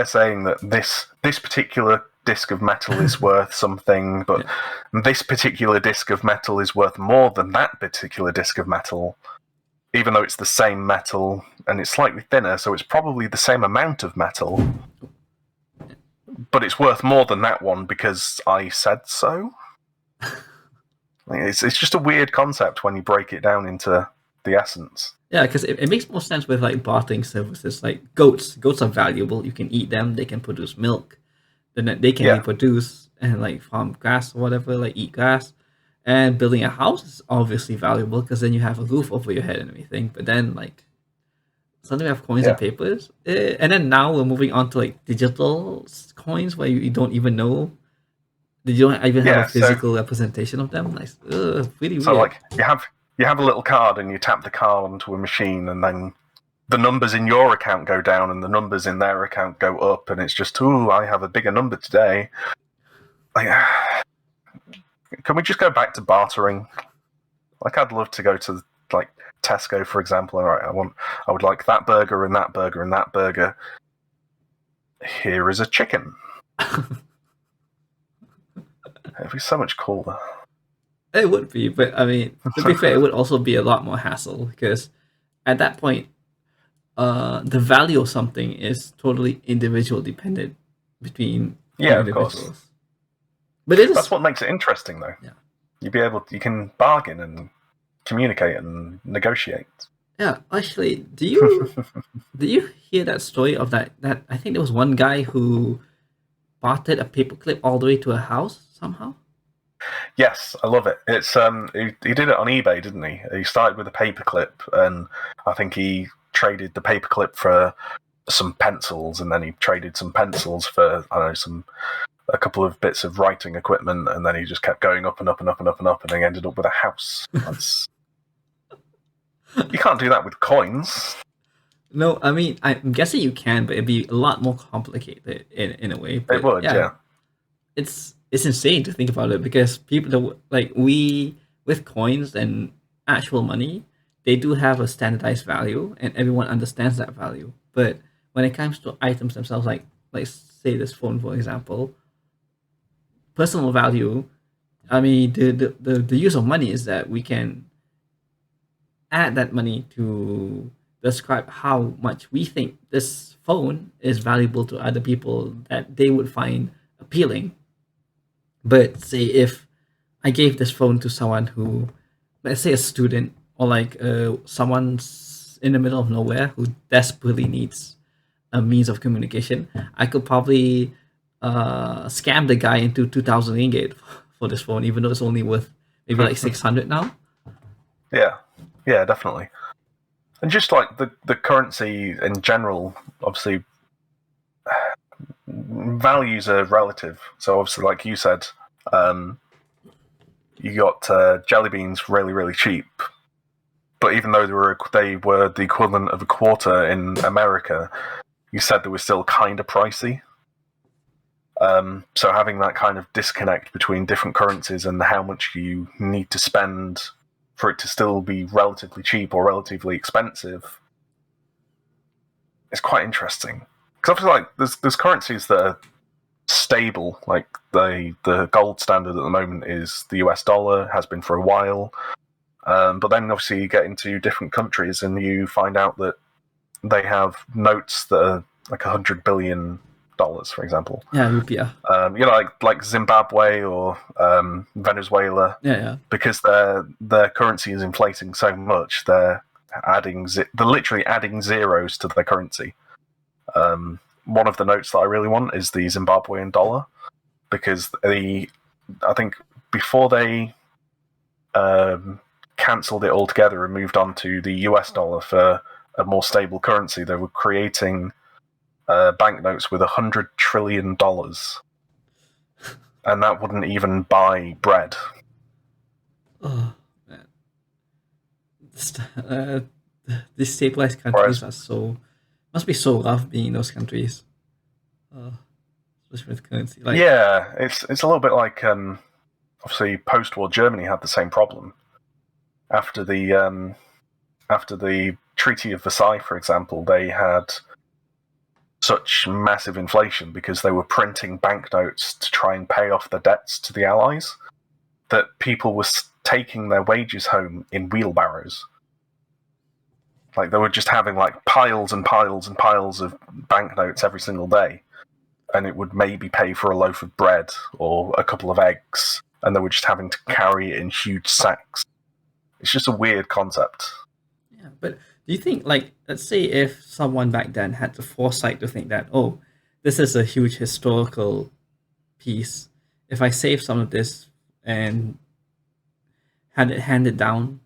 saying that this particular disc of metal is worth something, but this particular disc of metal is worth more than that particular disc of metal, even though it's the same metal and it's slightly thinner, so it's probably the same amount of metal, but it's worth more than that one because I said so. It's just a weird concept when you break it down into the essence. Yeah, because it makes more sense with like bartering services. Like goats are valuable. You can eat them. They can produce milk. Then they can reproduce and like farm grass or whatever, like eat grass. And building a house is obviously valuable because then you have a roof over your head and everything. But then like suddenly we have coins and papers, and then now we're moving on to like digital coins where you don't even know. You don't even have a physical representation of them. Like, pretty weird. So like you have a little card and you tap the card onto a machine, and then the numbers in your account go down and the numbers in their account go up, and it's just, I have a bigger number today. Like, can we just go back to bartering? Like, I'd love to go to like Tesco, for example. All right, I would like that burger and that burger and that burger. Here is a chicken. It'd be so much cooler. It would be, but I mean, to be fair, it would also be a lot more hassle because at that point, the value of something is totally individual dependent between individuals. Of course. But that's what makes it interesting, though. Yeah, you can bargain and communicate and negotiate. Yeah, actually, do you hear that story of that I think there was one guy who bartered a paperclip all the way to a house somehow? Yes, I love it. It's he did it on eBay, didn't he? He started with a paperclip, and I think he traded the paperclip for some pencils, and then he traded some pencils for a couple of bits of writing equipment, and then he just kept going up and up and up and up and up, and then he ended up with a house. You can't do that with coins. No, I mean, I'm guessing you can, but it'd be a lot more complicated in a way. But it would, yeah. It's insane to think about it because people with coins and actual money, they do have a standardized value, and everyone understands that value. But when it comes to items themselves, like say this phone, for example, personal value. I mean, the use of money is that we can add that money to describe how much we think this phone is valuable to other people that they would find appealing. But say if I gave this phone to someone who, let's say a student or like someone's in the middle of nowhere who desperately needs a means of communication, I could probably scam the guy into 2,000 ringgit for this phone, even though it's only worth maybe like 600 now. Yeah, definitely. And just like the currency in general, obviously, values are relative. So obviously, like you said, You got jelly beans really, really cheap. But even though they were the equivalent of a quarter in America, you said they were still kind of pricey. So having that kind of disconnect between different currencies and how much you need to spend for it to still be relatively cheap or relatively expensive is quite interesting. Because obviously, like, there's currencies that are stable. Like the gold standard at the moment is the US dollar, has been for a while. But then obviously you get into different countries and you find out that they have notes that are like $100 billion, for example. Yeah, rupiah. Like Zimbabwe or Venezuela. Yeah. Because their currency is inflating so much, they're literally adding zeros to their currency. One of the notes that I really want is the Zimbabwean dollar, because I think before they cancelled it altogether and moved on to the US dollar for a more stable currency, they were creating banknotes with $100 trillion, and that wouldn't even buy bread. Oh man, these stabilized countries must be so rough being in those countries. Especially with currency. Yeah, it's a little bit like obviously post-war Germany had the same problem. After the Treaty of Versailles, for example, they had such massive inflation because they were printing banknotes to try and pay off the debts to the Allies that people were taking their wages home in wheelbarrows. Like, they were just having like piles and piles and piles of banknotes every single day, and it would maybe pay for a loaf of bread or a couple of eggs, and they were just having to carry it in huge sacks. It's just a weird concept. Yeah, but do you think, like, let's say if someone back then had the foresight to think that, oh, this is a huge historical piece. If I save some of this and had it handed down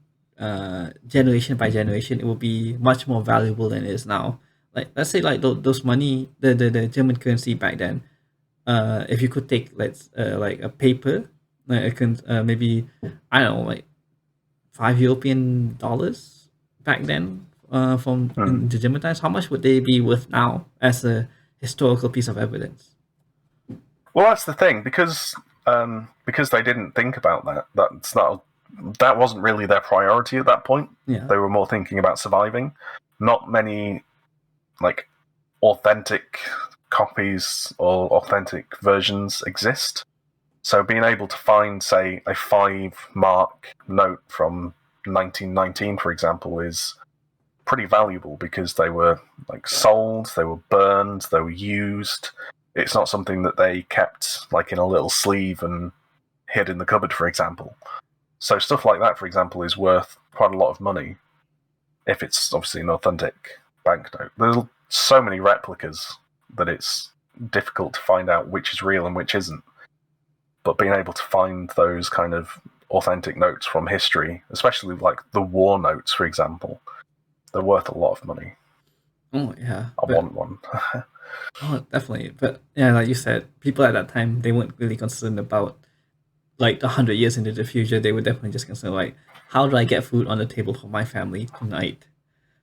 generation by generation, it will be much more valuable than it is now. Like, let's say like those money, the German currency back then. If you could take like a paper, like maybe, I don't know, like $5 back then from in the German times, how much would they be worth now as a historical piece of evidence? Well, that's the thing, because they didn't think about that. That wasn't really their priority at that point. Yeah. They were more thinking about surviving. Not many like authentic copies or authentic versions exist. So being able to find, say, a 5-mark note from 1919, for example, is pretty valuable because they were like sold, they were burned, they were used. It's not something that they kept like in a little sleeve and hid in the cupboard, for example. So stuff like that, for example, is worth quite a lot of money if it's obviously an authentic banknote. There's so many replicas that it's difficult to find out which is real and which isn't. But being able to find those kind of authentic notes from history, especially like the war notes, for example, they're worth a lot of money. Oh yeah, I want one. Oh, definitely. But yeah, like you said, people at that time, they weren't really concerned about like 100 years into the future. They were definitely just concerned like, how do I get food on the table for my family tonight?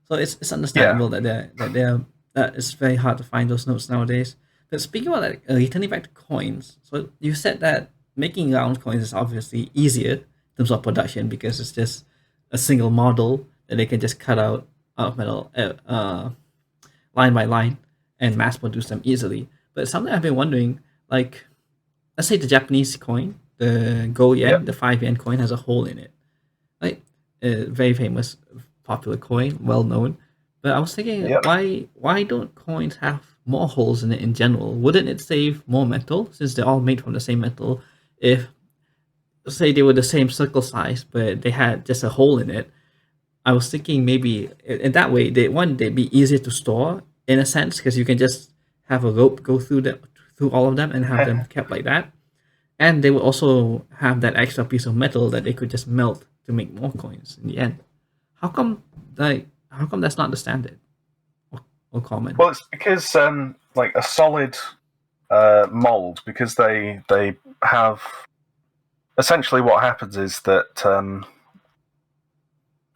So it's understandable that it's very hard to find those notes nowadays. But speaking about like returning back to coins, so you said that making round coins is obviously easier in terms of production because it's just a single model that they can just cut out of metal line by line and mass produce them easily. But something I've been wondering, like, let's say the Japanese coin, the Go Yen, the 5 yen coin has a hole in it, right? A very famous, popular coin, well known. But I was thinking, why don't coins have more holes in it in general? Wouldn't it save more metal since they're all made from the same metal? If, say, they were the same circle size, but they had just a hole in it, I was thinking maybe in that way, they'd be easier to store in a sense because you can just have a rope go through all of them and have them kept like that. And they would also have that extra piece of metal that they could just melt to make more coins in the end. How come that's not the standard or common? Well, it's because like a solid mold, because they have essentially what happens is that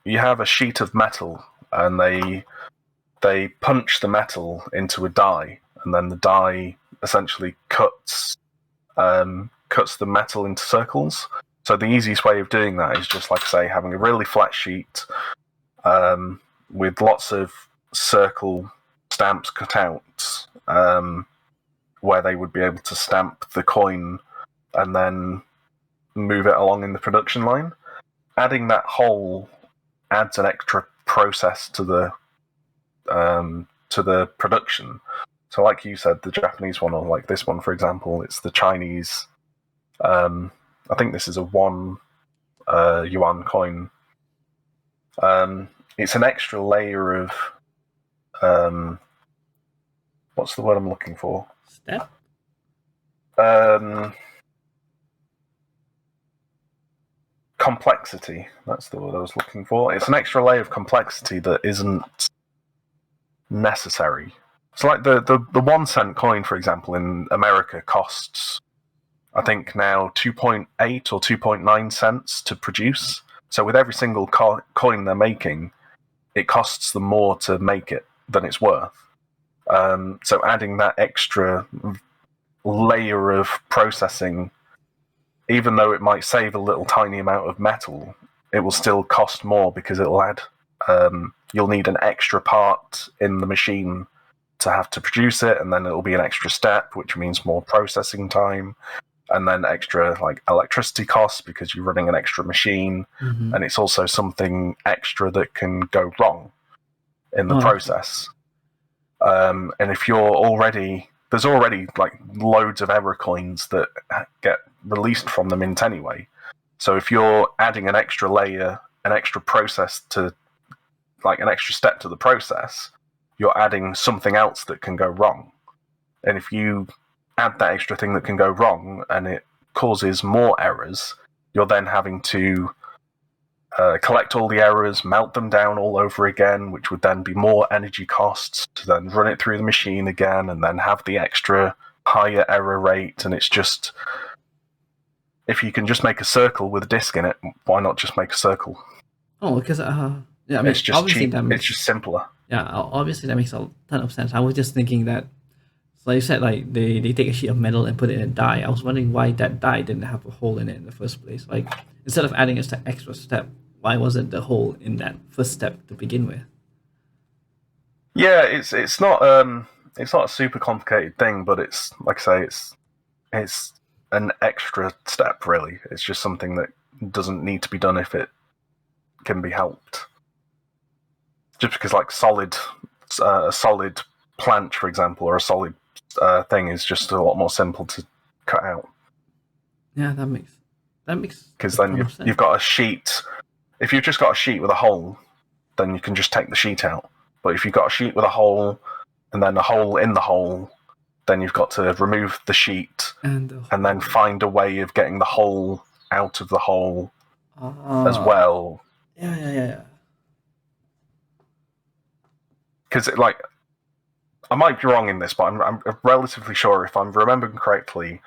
you have a sheet of metal, and they punch the metal into a die, and then the die essentially cuts the metal into circles. So the easiest way of doing that is just, like I say, having a really flat sheet with lots of circle stamps cut out, where they would be able to stamp the coin and then move it along in the production line. Adding that hole adds an extra process to the production. So, like you said, the Japanese one, or like this one, for example, it's the Chinese. I think this is a 1 yuan coin. It's an extra layer of what's the word I'm looking for? Step? Complexity. That's the word I was looking for. It's an extra layer of complexity that isn't necessary. So, like the 1 cent coin, for example, in America costs, I think now 2.8 or 2.9 cents to produce. So with every single coin they're making, it costs them more to make it than it's worth. So adding that extra layer of processing, even though it might save a little tiny amount of metal, it will still cost more because it'll add. You'll need an extra part in the machine to have to produce it, and then it'll be an extra step, which means more processing time, and then extra like electricity costs because you're running an extra machine, and it's also something extra that can go wrong in the process. And if you're there's already like loads of error coins that get released from the mint anyway. So if you're adding an extra layer, an extra process to, like an extra step to the process, you're adding something else that can go wrong. And if you add that extra thing that can go wrong and it causes more errors, you're then having to collect all the errors, melt them down all over again, which would then be more energy costs to then run it through the machine again and then have the extra higher error rate. And it's just, if you can just make a circle with a disc in it, why not just make a circle? Oh, because yeah, I mean, it's just obviously cheap. It's just simpler. Yeah, obviously that makes a ton of sense. I was just thinking that, so you said like they take a sheet of metal and put it in a die. I was wondering why that die didn't have a hole in it in the first place. Like, instead of adding an extra step, why wasn't the hole in that first step to begin with? Yeah, it's not a super complicated thing, but it's, like I say, it's an extra step really. It's just something that doesn't need to be done if it can be helped. Just because like a solid planche, for example, or a solid thing is just a lot more simple to cut out. Yeah, that makes because then you've got a sheet. If you've just got a sheet with a hole, then you can just take the sheet out. But if you've got a sheet with a hole and then a hole in the hole, then you've got to remove the sheet and then find a way of getting the hole out of the hole as well. Yeah. Because like, I might be wrong in this, but I'm relatively sure if I'm remembering correctly,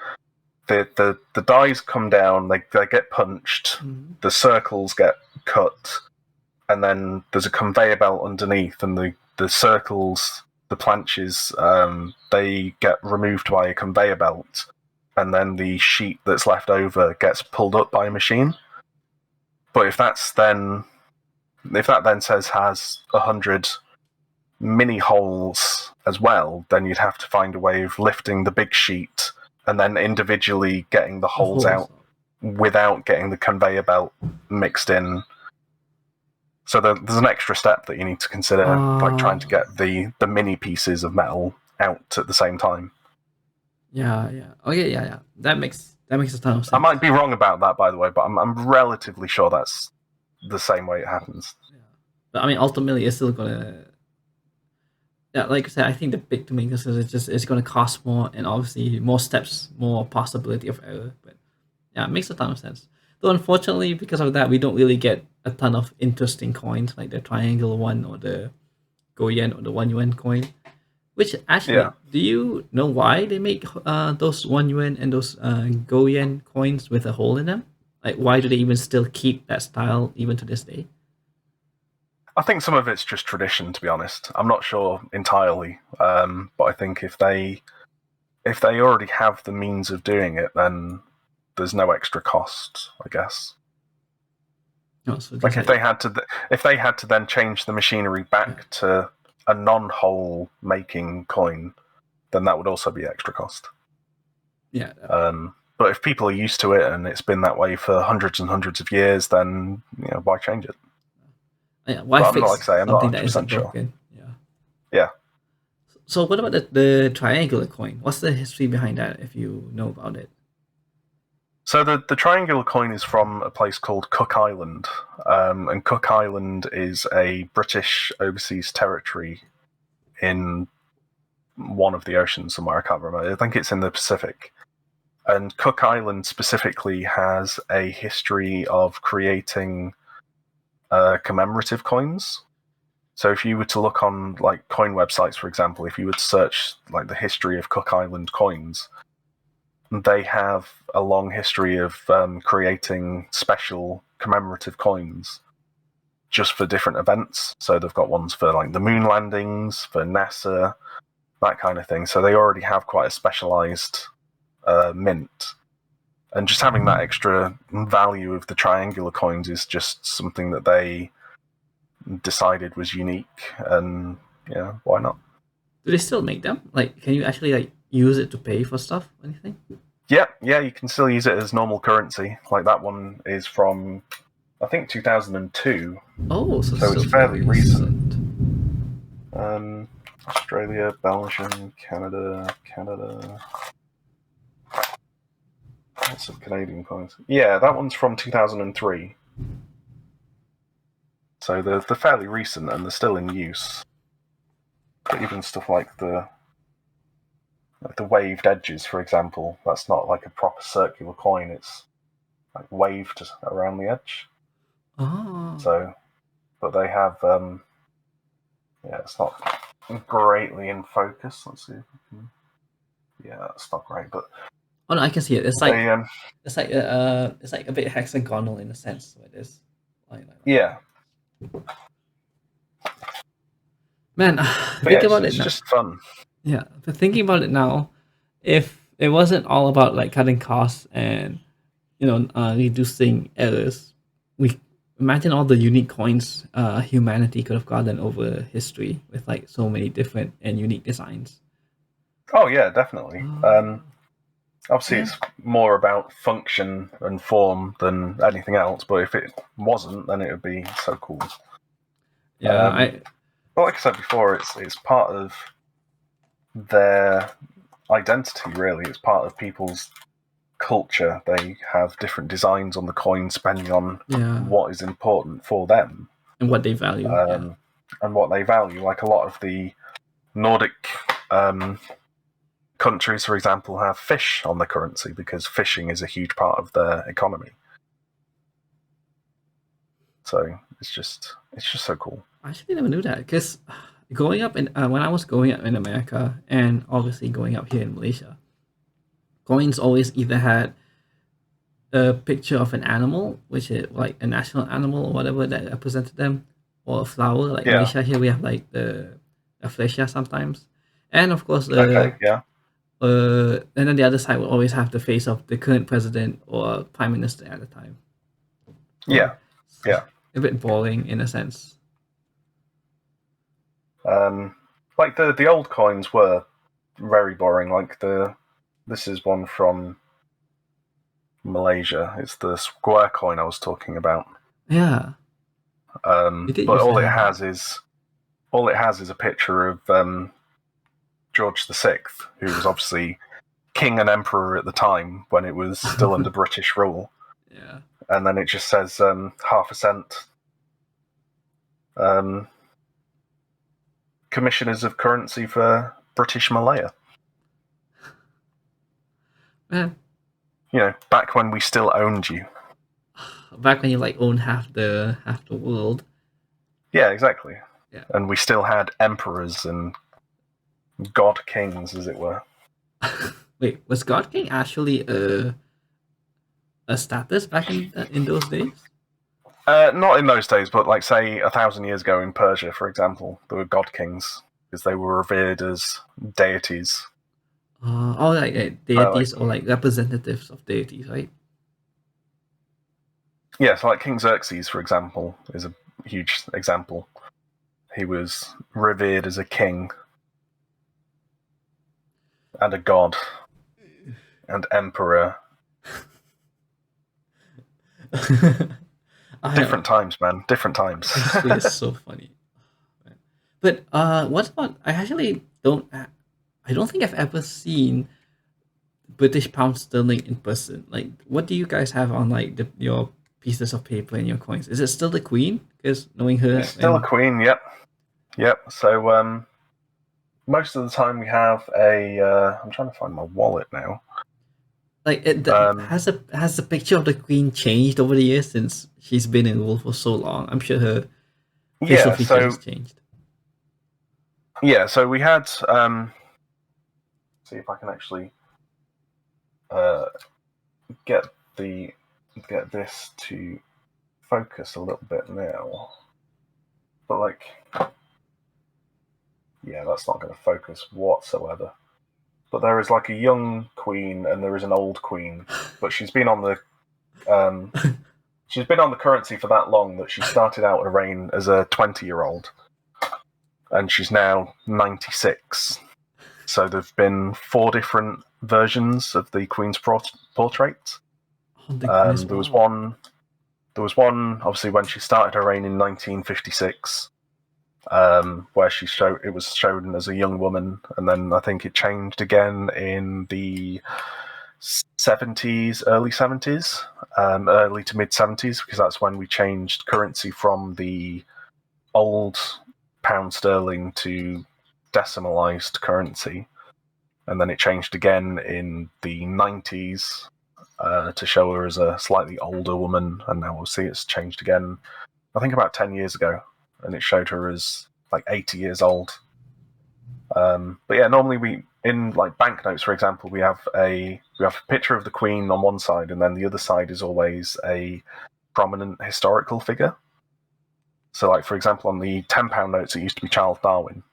the dies come down, they get punched, the circles get cut, and then there's a conveyor belt underneath, and the circles, the planches, they get removed by a conveyor belt, and then the sheet that's left over gets pulled up by a machine. But if that then says has 100 mini holes as well, then you'd have to find a way of lifting the big sheet and then individually getting the holes out without getting the conveyor belt mixed in. So there's an extra step that you need to consider, like trying to get the mini pieces of metal out at the same time. Yeah. Okay, yeah. That makes a ton of sense. I might be wrong about that, by the way, but I'm relatively sure that's the same way it happens. Yeah. But I mean, ultimately, it's still gonna. Yeah, like I said, I think the big thing is it's going to cost more, and obviously more steps, more possibility of error. But yeah, it makes a ton of sense. Though unfortunately, because of that, we don't really get a ton of interesting coins like the triangle one or the Go Yen or the 1 yuan coin. Which actually, do you know why they make those 1 yuan and those Go Yen coins with a hole in them? Like, why do they even still keep that style even to this day? I think some of it's just tradition, to be honest. I'm not sure entirely, but I think if they already have the means of doing it, then there's no extra cost, I guess. No, so Like if they had to then change the machinery back to a non-hole making coin, then that would also be extra cost. Yeah. But if people are used to it and it's been that way for hundreds and hundreds of years, then why change it? Yeah, why But fix I'm not something that 100% isn't sure. broken? Yeah. Yeah. So what about the triangular coin? What's the history behind that, if you know about it? So the triangular coin is from a place called Cook Island, and Cook Island is a British overseas territory in one of the oceans somewhere. I can't remember. I think it's in the Pacific. And Cook Island specifically has a history of creating commemorative coins. So if you were to look on like coin websites, for example, if you were to search like the history of Cook Island coins, they have a long history of creating special commemorative coins just for different events. So they've got ones for like the moon landings, for NASA, that kind of thing. So they already have quite a specialized mint. And just having that extra value of the triangular coins is just something that they decided was unique, and why not? Do they still make them? Like, can you actually like use it to pay for stuff or anything? Yeah, you can still use it as normal currency. Like that one is from, I think, 2002. Oh, so it's fairly recent. Australia, Belgium, Canada. Lots of Canadian coins. Yeah, that one's from 2003. So they're fairly recent and they're still in use. But even stuff like the waved edges, for example, that's not like a proper circular coin. It's like waved around the edge. Oh. So, but they have, it's not greatly in focus. Let's see if we can. Yeah, it's not great, but. Oh no, I can see it. It's like it's like a bit hexagonal in a sense. It is. Yeah. Man, think about it now. It's just fun. Yeah, but thinking about it now, if it wasn't all about like cutting costs and reducing errors, we imagine all the unique coins humanity could have gotten over history with like so many different and unique designs. Oh yeah, definitely. Obviously, it's more about function and form than anything else. But if it wasn't, then it would be so cool. Yeah, well, like I said before, it's part of their identity. Really, it's part of people's culture. They have different designs on the coins depending on what is important for them and what they value. And what they value. Like a lot of the Nordic countries, for example, have fish on their currency because fishing is a huge part of their economy. So it's just so cool. I actually never knew that because growing up when I was growing up in America and obviously growing up here in Malaysia, coins always either had a picture of an animal, which is like a national animal or whatever that represented them, or a flower. Like Malaysia here, we have like the acacia sometimes, and of course and then the other side will always have the face of the current president or prime minister at the time. Yeah. A bit boring in a sense. Like the old coins were very boring. Like this is one from Malaysia. It's the square coin I was talking about. Yeah. But all it has is a picture of George VI, who was obviously king and emperor at the time when it was still under British rule. Yeah. And then it just says half a cent. Commissioners of currency for British Malaya. Man. Back when we still owned you. Back when you like owned half the world. Yeah, exactly. Yeah. And we still had emperors and god kings, as it were. Wait, was God King actually a status back in those days? Not in those days, but like say 1,000 years ago in Persia, for example, there were god kings because they were revered as deities. Or like deities or like representatives of deities, right? Yeah, so like King Xerxes, for example, is a huge example. He was revered as a king and a god and emperor. Different times, man. Different times. History is so funny. But what about? I don't think I've ever seen British pound sterling in person. Like, what do you guys have on like your pieces of paper and your coins? Is it still the Queen? Because knowing her, It's still a queen. Yep. So most of the time we have a. I'm trying to find my wallet now. like, has the picture of the Queen changed over the years since she's been in rule for so long? I'm sure her facial features has changed. Yeah, so we had. See if I can actually get this to focus a little bit now. But like, yeah, that's not going to focus whatsoever. But there is like a young queen and there is an old queen, but she's been on the currency for that long that she started out her reign as a 20-year-old, and she's now 96. So there've been 4 different versions of the Queen's portrait. There was one, obviously, when she started her reign in 1956, where it was shown as a young woman, and then I think it changed again in the 70s, early 70s, early to mid 70s, because that's when we changed currency from the old pound sterling to decimalized currency, and then it changed again in the 90s to show her as a slightly older woman, and now we'll see it's changed again, I think about 10 years ago, and it showed her as like 80 years old. But yeah, normally in like banknotes, for example, we have a picture of the Queen on one side, and then the other side is always a prominent historical figure. So like, for example, on the £10 notes, it used to be Charles Darwin.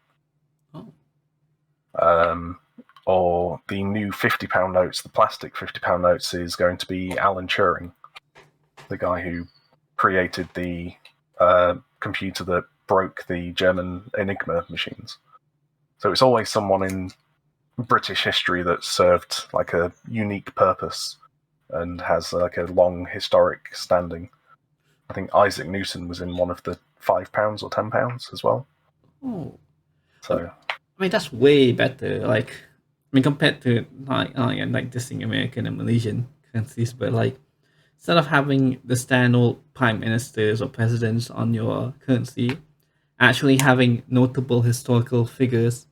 Or the new £50 notes, the plastic £50 notes, is going to be Alan Turing, the guy who created the computer that broke the German Enigma machines. So it's always someone in British history that served like a unique purpose and has like a long historic standing. I think Isaac Newton was in one of the £5 or £10 as well. Oh, so I mean that's way better. Like, I mean, compared to like dissing American and Malaysian currencies, but like instead of having the standard prime ministers or presidents on your currency, actually having notable historical figures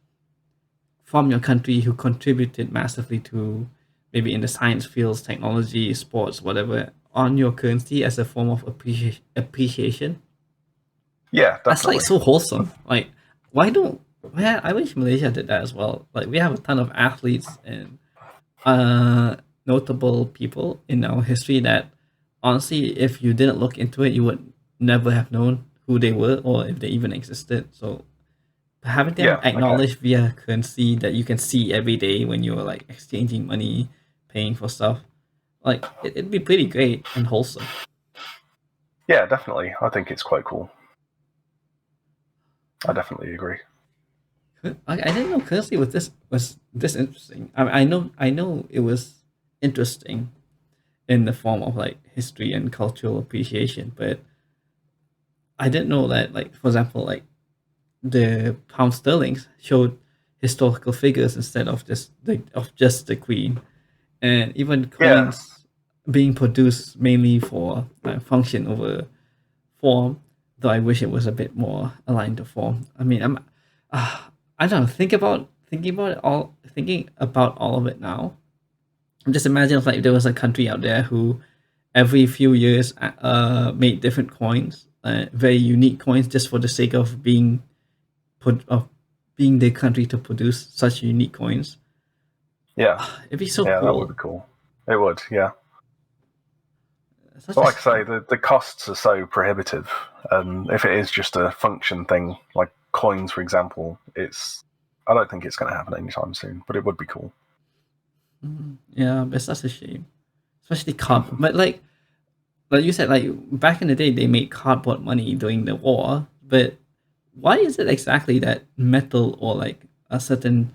from your country who contributed massively to maybe in the science fields, technology, sports, whatever, on your currency as a form of appreciation. Yeah, definitely. That's like so wholesome. Like, why don't? Yeah, I wish Malaysia did that as well. Like, we have a ton of athletes and notable people in our history that, honestly, if you didn't look into it, you would never have known who they were or if they even existed. So having them acknowledged via currency that you can see every day when you're like exchanging money, paying for stuff, like it'd be pretty great and wholesome. Yeah, definitely. I think it's quite cool. I definitely agree. I didn't know currency was this interesting. I know it was interesting in the form of like history and cultural appreciation, but I didn't know that, like, for example, like the pound sterlings showed historical figures instead of just the Queen, and even coins being produced mainly for function over form. Though I wish it was a bit more aligned to form. I mean, I don't know. Thinking about all of it now. Just imagine if like there was a country out there who every few years made different coins, very unique coins, just for the sake of being the country to produce such unique coins. Yeah, it'd be so cool. Yeah, that would be cool. It would, yeah. such But a like I say, the costs are so prohibitive. If it is just a function thing, like coins, for example, I don't think it's going to happen anytime soon, but it would be cool. Yeah, but it's such a shame, especially cardboard. But like you said, like back in the day, they made cardboard money during the war. But why is it exactly that metal or like a certain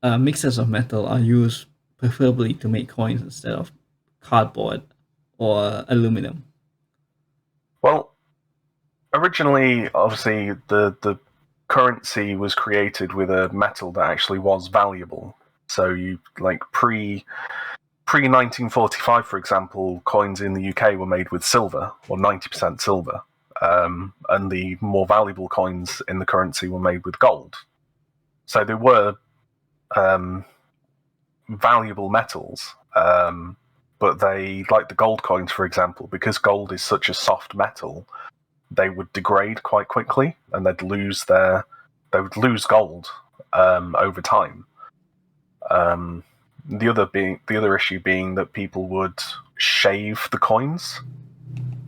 mixes of metal are used preferably to make coins instead of cardboard or aluminum? Well, originally, obviously, the currency was created with a metal that actually was valuable. So you like pre 1945, for example, coins in the UK were made with silver or 90% silver, and the more valuable coins in the currency were made with gold. So they were valuable metals, but they, like the gold coins, for example, because gold is such a soft metal, they would degrade quite quickly, and they would lose gold over time. The other issue being that people would shave the coins.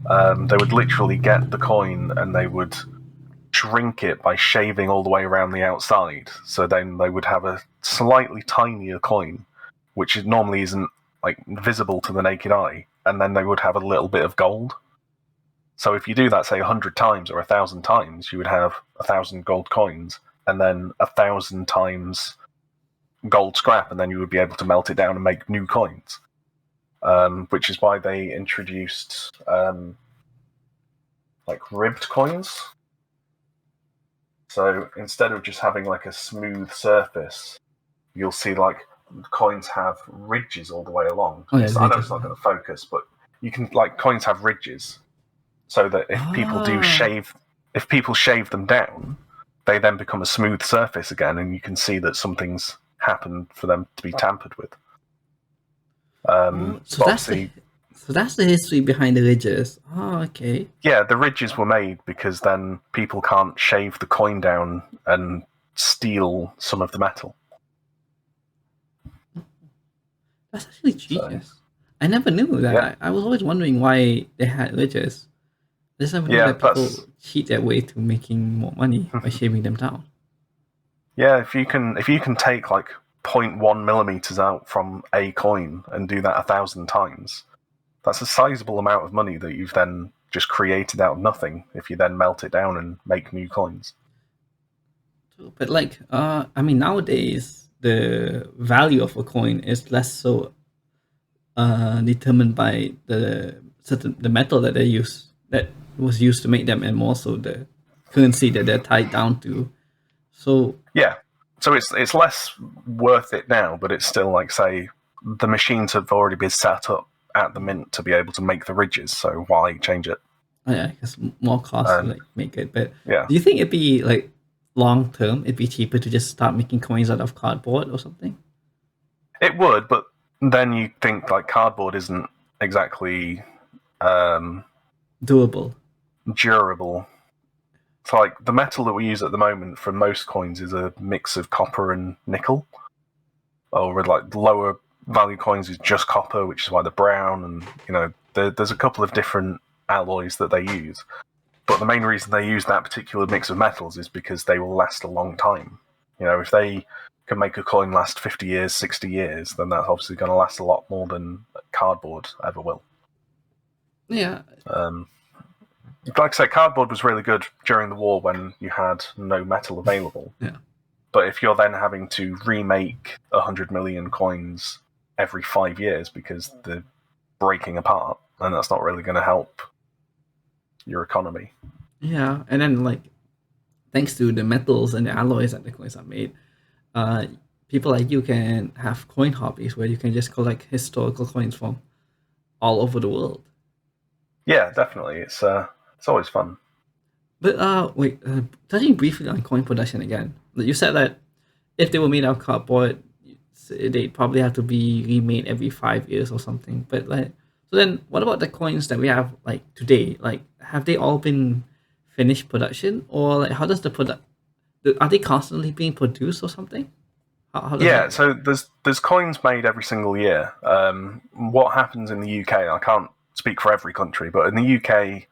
They would literally get the coin and they would shrink it by shaving all the way around the outside. So then they would have a slightly tinier coin, which normally isn't like visible to the naked eye, and then they would have a little bit of gold. So if you do that, say 100 times or 1,000 times, you would have 1,000 gold coins, and then 1,000 times gold scrap, and then you would be able to melt it down and make new coins. Which is why they introduced like ribbed coins. So instead of just having like a smooth surface, you'll see like coins have ridges all the way along. Oh, yeah, I know it's not going to focus, but you can like coins have ridges, so that if people shave them down, they then become a smooth surface again, and you can see that something's happened for them to be tampered with. So that's the history behind the ridges. Oh, okay. Yeah, the ridges were made because then people can't shave the coin down and steal some of the metal. That's actually genius. I never knew that. Yeah. I was always wondering why they had ridges. I just never knew that people cheat their way to making more money by shaving them down. Yeah, if you can take like 0.1 millimeters out from a coin and do that 1,000 times, that's a sizable amount of money that you've then just created out of nothing if you then melt it down and make new coins. But like, I mean, nowadays the value of a coin is less so determined by the metal that was used to make them, and more so the currency that they're tied down to. So yeah, so it's less worth it now, but it's still like, say, the machines have already been set up at the mint to be able to make the ridges. So why change it? Oh, yeah, because more cost to like make it. But yeah, do you think it'd be like long term? It'd be cheaper to just start making coins out of cardboard or something? It would, but then you think like cardboard isn't exactly durable. It's like the metal that we use at the moment for most coins is a mix of copper and nickel. Or with like lower value coins is just copper, which is why they're brown, and there's a couple of different alloys that they use. But the main reason they use that particular mix of metals is because they will last a long time. If they can make a coin last 50 years, 60 years, then that's obviously going to last a lot more than cardboard ever will. Yeah. Like I said, cardboard was really good during the war when you had no metal available. Yeah. But if you're then having to remake 100 million coins every 5 years because they're breaking apart, then that's not really going to help your economy. Yeah, and then like thanks to the metals and the alloys that the coins are made, people like you can have coin hobbies where you can just collect historical coins from all over the world. Yeah, definitely. It's always fun. But wait, touching briefly on coin production again, you said that if they were made out of cardboard, they'd probably have to be remade every 5 years or something. But like, so then what about the coins that we have like today? Like, have they all been finished production, or like how does the product? Are they constantly being produced or something? How does so there's coins made every single year. What happens in the UK? I can't speak for every country, but in the UK,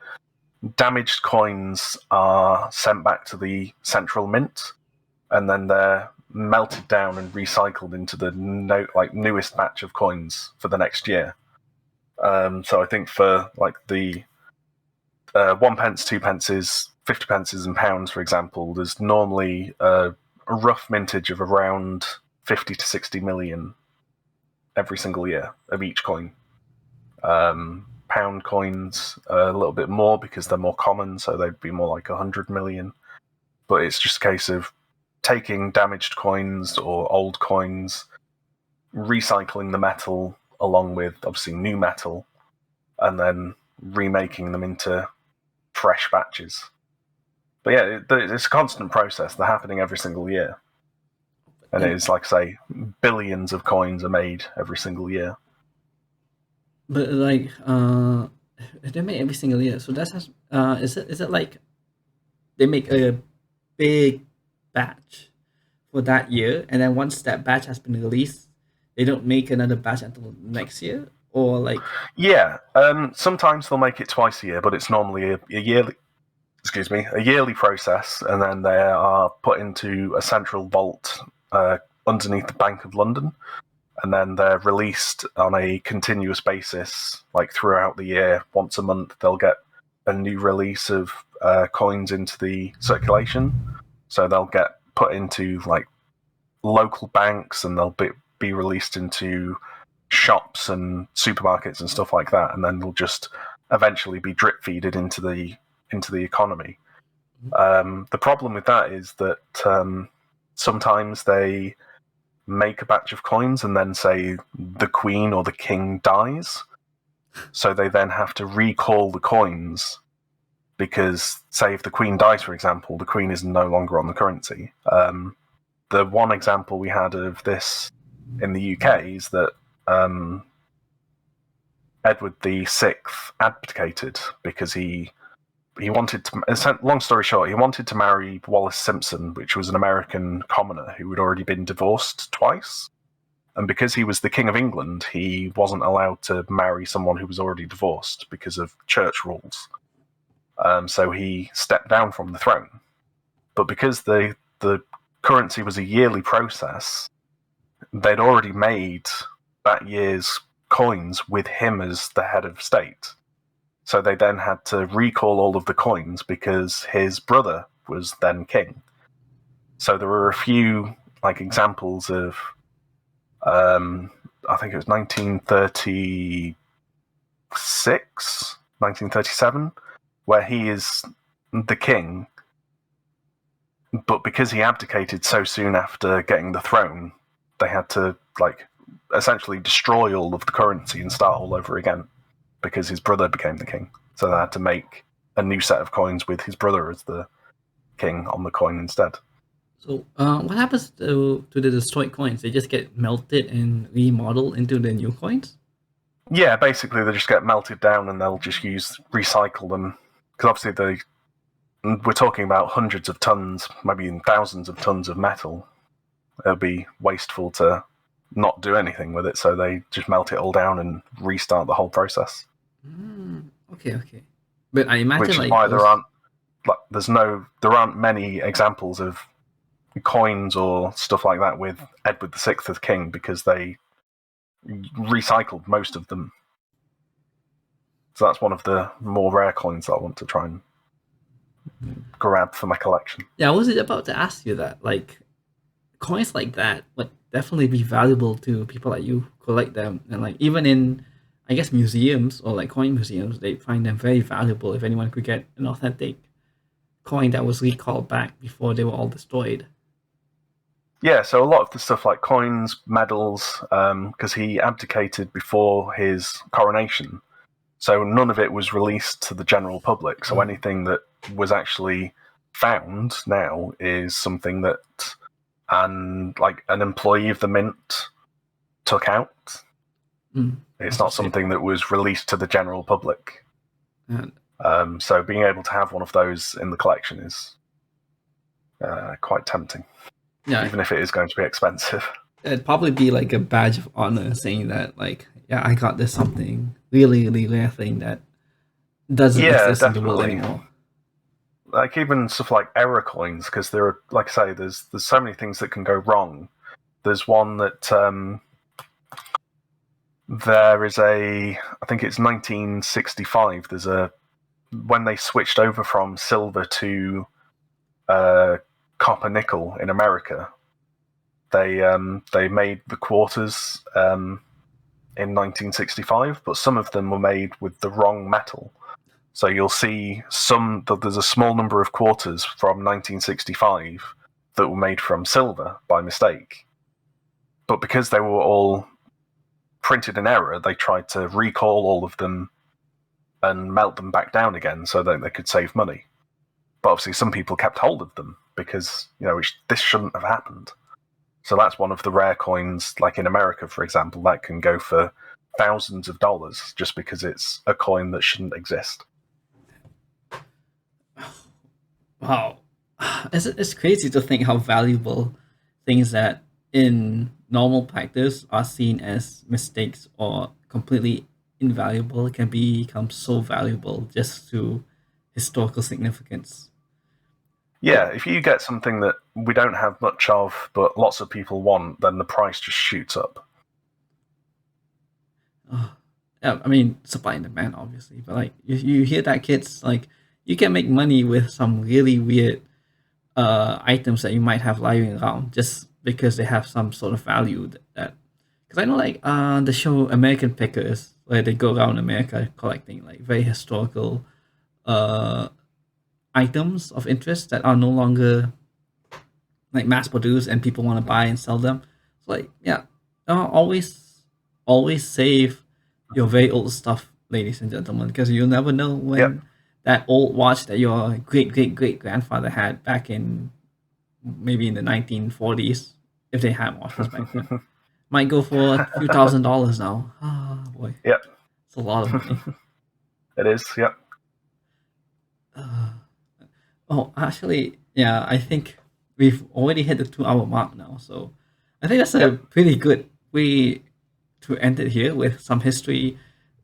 damaged coins are sent back to the central mint, and then they're melted down and recycled into the newest batch of coins for the next year. So I think for like the 1 pence, 2 pences, 50 pences, and pounds, for example, there's normally a rough mintage of around 50 to 60 million every single year of each coin. Pound coins a little bit more because they're more common, so they'd be more like 100 million. But it's just a case of taking damaged coins or old coins, recycling the metal along with obviously new metal, and then remaking them into fresh batches. But yeah, it's a constant process. They're happening every single year. And it is, like I say, billions of coins are made every single year. But like, they make every single year. So that's is it like they make a big batch for that year, and then once that batch has been released, they don't make another batch until next year, or like? Yeah, sometimes they'll make it twice a year, but it's normally a yearly. Excuse me, a yearly process, and then they are put into a central vault underneath the Bank of London, and then they're released on a continuous basis, like throughout the year. Once a month, they'll get a new release of coins into the circulation. So they'll get put into like local banks, and they'll be released into shops and supermarkets and stuff like that, and then they'll just eventually be drip feeded into the economy. The problem with that is that sometimes they make a batch of coins and then say the Queen or the King dies, so they then have to recall the coins because, say, if the Queen dies, for example, the Queen is no longer on the currency. The one example we had of this in the UK is that Edward VI abdicated because he wanted to, long story short, he wanted to marry Wallis Simpson, which was an American commoner who had already been divorced twice. And because he was the King of England, he wasn't allowed to marry someone who was already divorced because of church rules. So he stepped down from the throne. But because the currency was a yearly process, they'd already made that year's coins with him as the head of state. So they then had to recall all of the coins because his brother was then king. So there were a few like examples of, I think it was 1936, 1937, where he is the king, but because he abdicated so soon after getting the throne, they had to like essentially destroy all of the currency and start all over again, because his brother became the king. So they had to make a new set of coins with his brother as the king on the coin instead. So what happens to the destroyed coins? They just get melted and remodeled into the new coins? Yeah, basically they just get melted down and they'll just recycle them. Because obviously we're talking about hundreds of tons, maybe even thousands of tons of metal. It would be wasteful to not do anything with it, so they just melt it all down and restart the whole process. Okay. But I imagine which is like why those... there aren't many examples of coins or stuff like that with Edward VI as king, because they recycled most of them. So that's one of the more rare coins that I want to try and grab for my collection. Yeah, I was about to ask you that. Like, coins like that would definitely be valuable to people like you who collect them. And like, even in, I guess, museums or like coin museums, they find them very valuable if anyone could get an authentic coin that was recalled back before they were all destroyed. Yeah, so a lot of the stuff like coins, medals, because he abdicated before his coronation, so none of it was released to the general public. So anything that was actually found now is something that an employee of the mint took out. It's not something that was released to the general public. So being able to have one of those in the collection is quite tempting. Yeah, even if it is going to be expensive. It'd probably be like a badge of honor saying that, like, yeah, I got this something really, really rare thing that doesn't Yeah, exist in the world definitely. anymore. Like even stuff like error coins, because there are, like I say, there's so many things that can go wrong. There's one that there is I think it's 1965. There's when they switched over from silver to copper nickel in America. They made the quarters in 1965, but some of them were made with the wrong metal. So you'll see there's a small number of quarters from 1965 that were made from silver by mistake. But because they were all printed in error, they tried to recall all of them and melt them back down again so that they could save money. But obviously some people kept hold of them because, this shouldn't have happened. So that's one of the rare coins, like in America, for example, that can go for thousands of dollars just because it's a coin that shouldn't exist. Wow, it's crazy to think how valuable things that in normal practice are seen as mistakes or completely invaluable can become so valuable just to historical significance. Yeah, if you get something that we don't have much of, but lots of people want, then the price just shoots up. Yeah, I mean, supply and demand, obviously, but like you hear that kids like you can make money with some really weird items that you might have lying around just because they have some sort of value that because I know like the show American Pickers where they go around America collecting like very historical uh items of interest that are no longer like mass produced and people want to buy and sell them. So like yeah, always save your very old stuff, ladies and gentlemen, because you'll never know when Yep. that old watch that your great grandfather had back in maybe in the 1940s, if they had watches back then, might go for a few $1,000s now. Ah, boy, Yep. it's a lot of money. It is, yep. Oh, actually, yeah, I think we've already hit the 2 hour mark now, so I think that's a Yep. pretty good way to end it here with some history.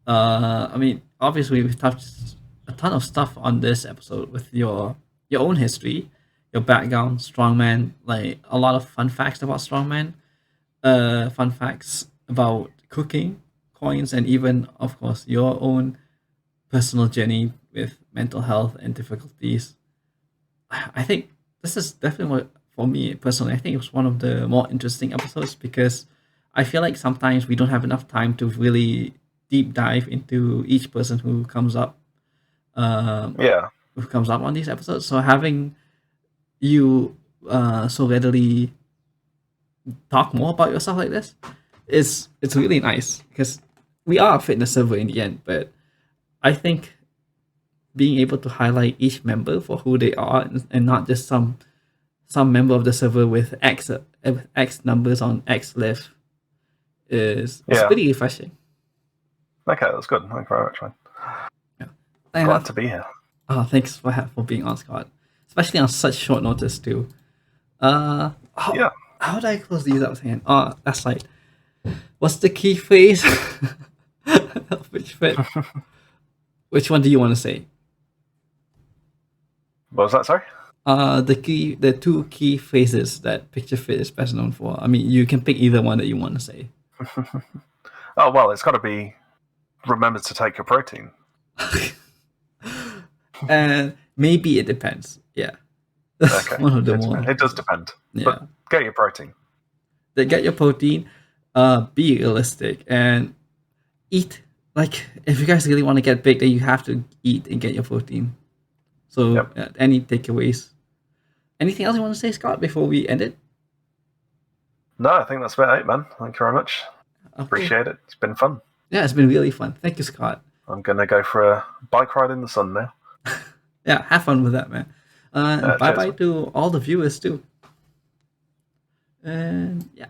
I mean, obviously we've touched a ton of stuff on this episode with your own history, your background, strongman, like a lot of fun facts about strongman, fun facts about cooking, coins, and even of course your own personal journey with mental health and difficulties. I think this is definitely for me personally. I think it was one of the more interesting episodes because I feel like sometimes we don't have enough time to really deep dive into each person um, Yeah. who comes up on these episodes. So having you so readily talk more about yourself like this is it's really nice because we are a fitness server in the end. But I think being able to highlight each member for who they are and not just some member of the server with X numbers on X left is Yeah. pretty refreshing. Okay, that's good. Thank you very much, man. Yeah. Glad to be here. Thanks for being on, Scott, especially on such short notice too. How, Yeah. how do I close these up again? That's like, what's the key phrase? Which one do you want to say? What was that, sorry? The two key phrases that Picturefit is best known for. I mean, you can pick either one that you want to say. Oh, well, it's got to be remember to take your protein. And maybe it depends. Yeah. Okay. One of the more. It does depend. Yeah. But get your protein. They get your protein, be realistic and eat. Like, if you guys really want to get big, then you have to eat and get your protein. So, Yep. any takeaways? Anything else you want to say, Scott, before we end it? No, I think that's about it, man. Thank you very much. Cool. Appreciate it. It's been fun. Yeah, it's been really fun. Thank you, Scott. I'm going to go for a bike ride in the sun now. Yeah, have fun with that, man. Bye bye Cheers. to all the viewers, too. And yeah.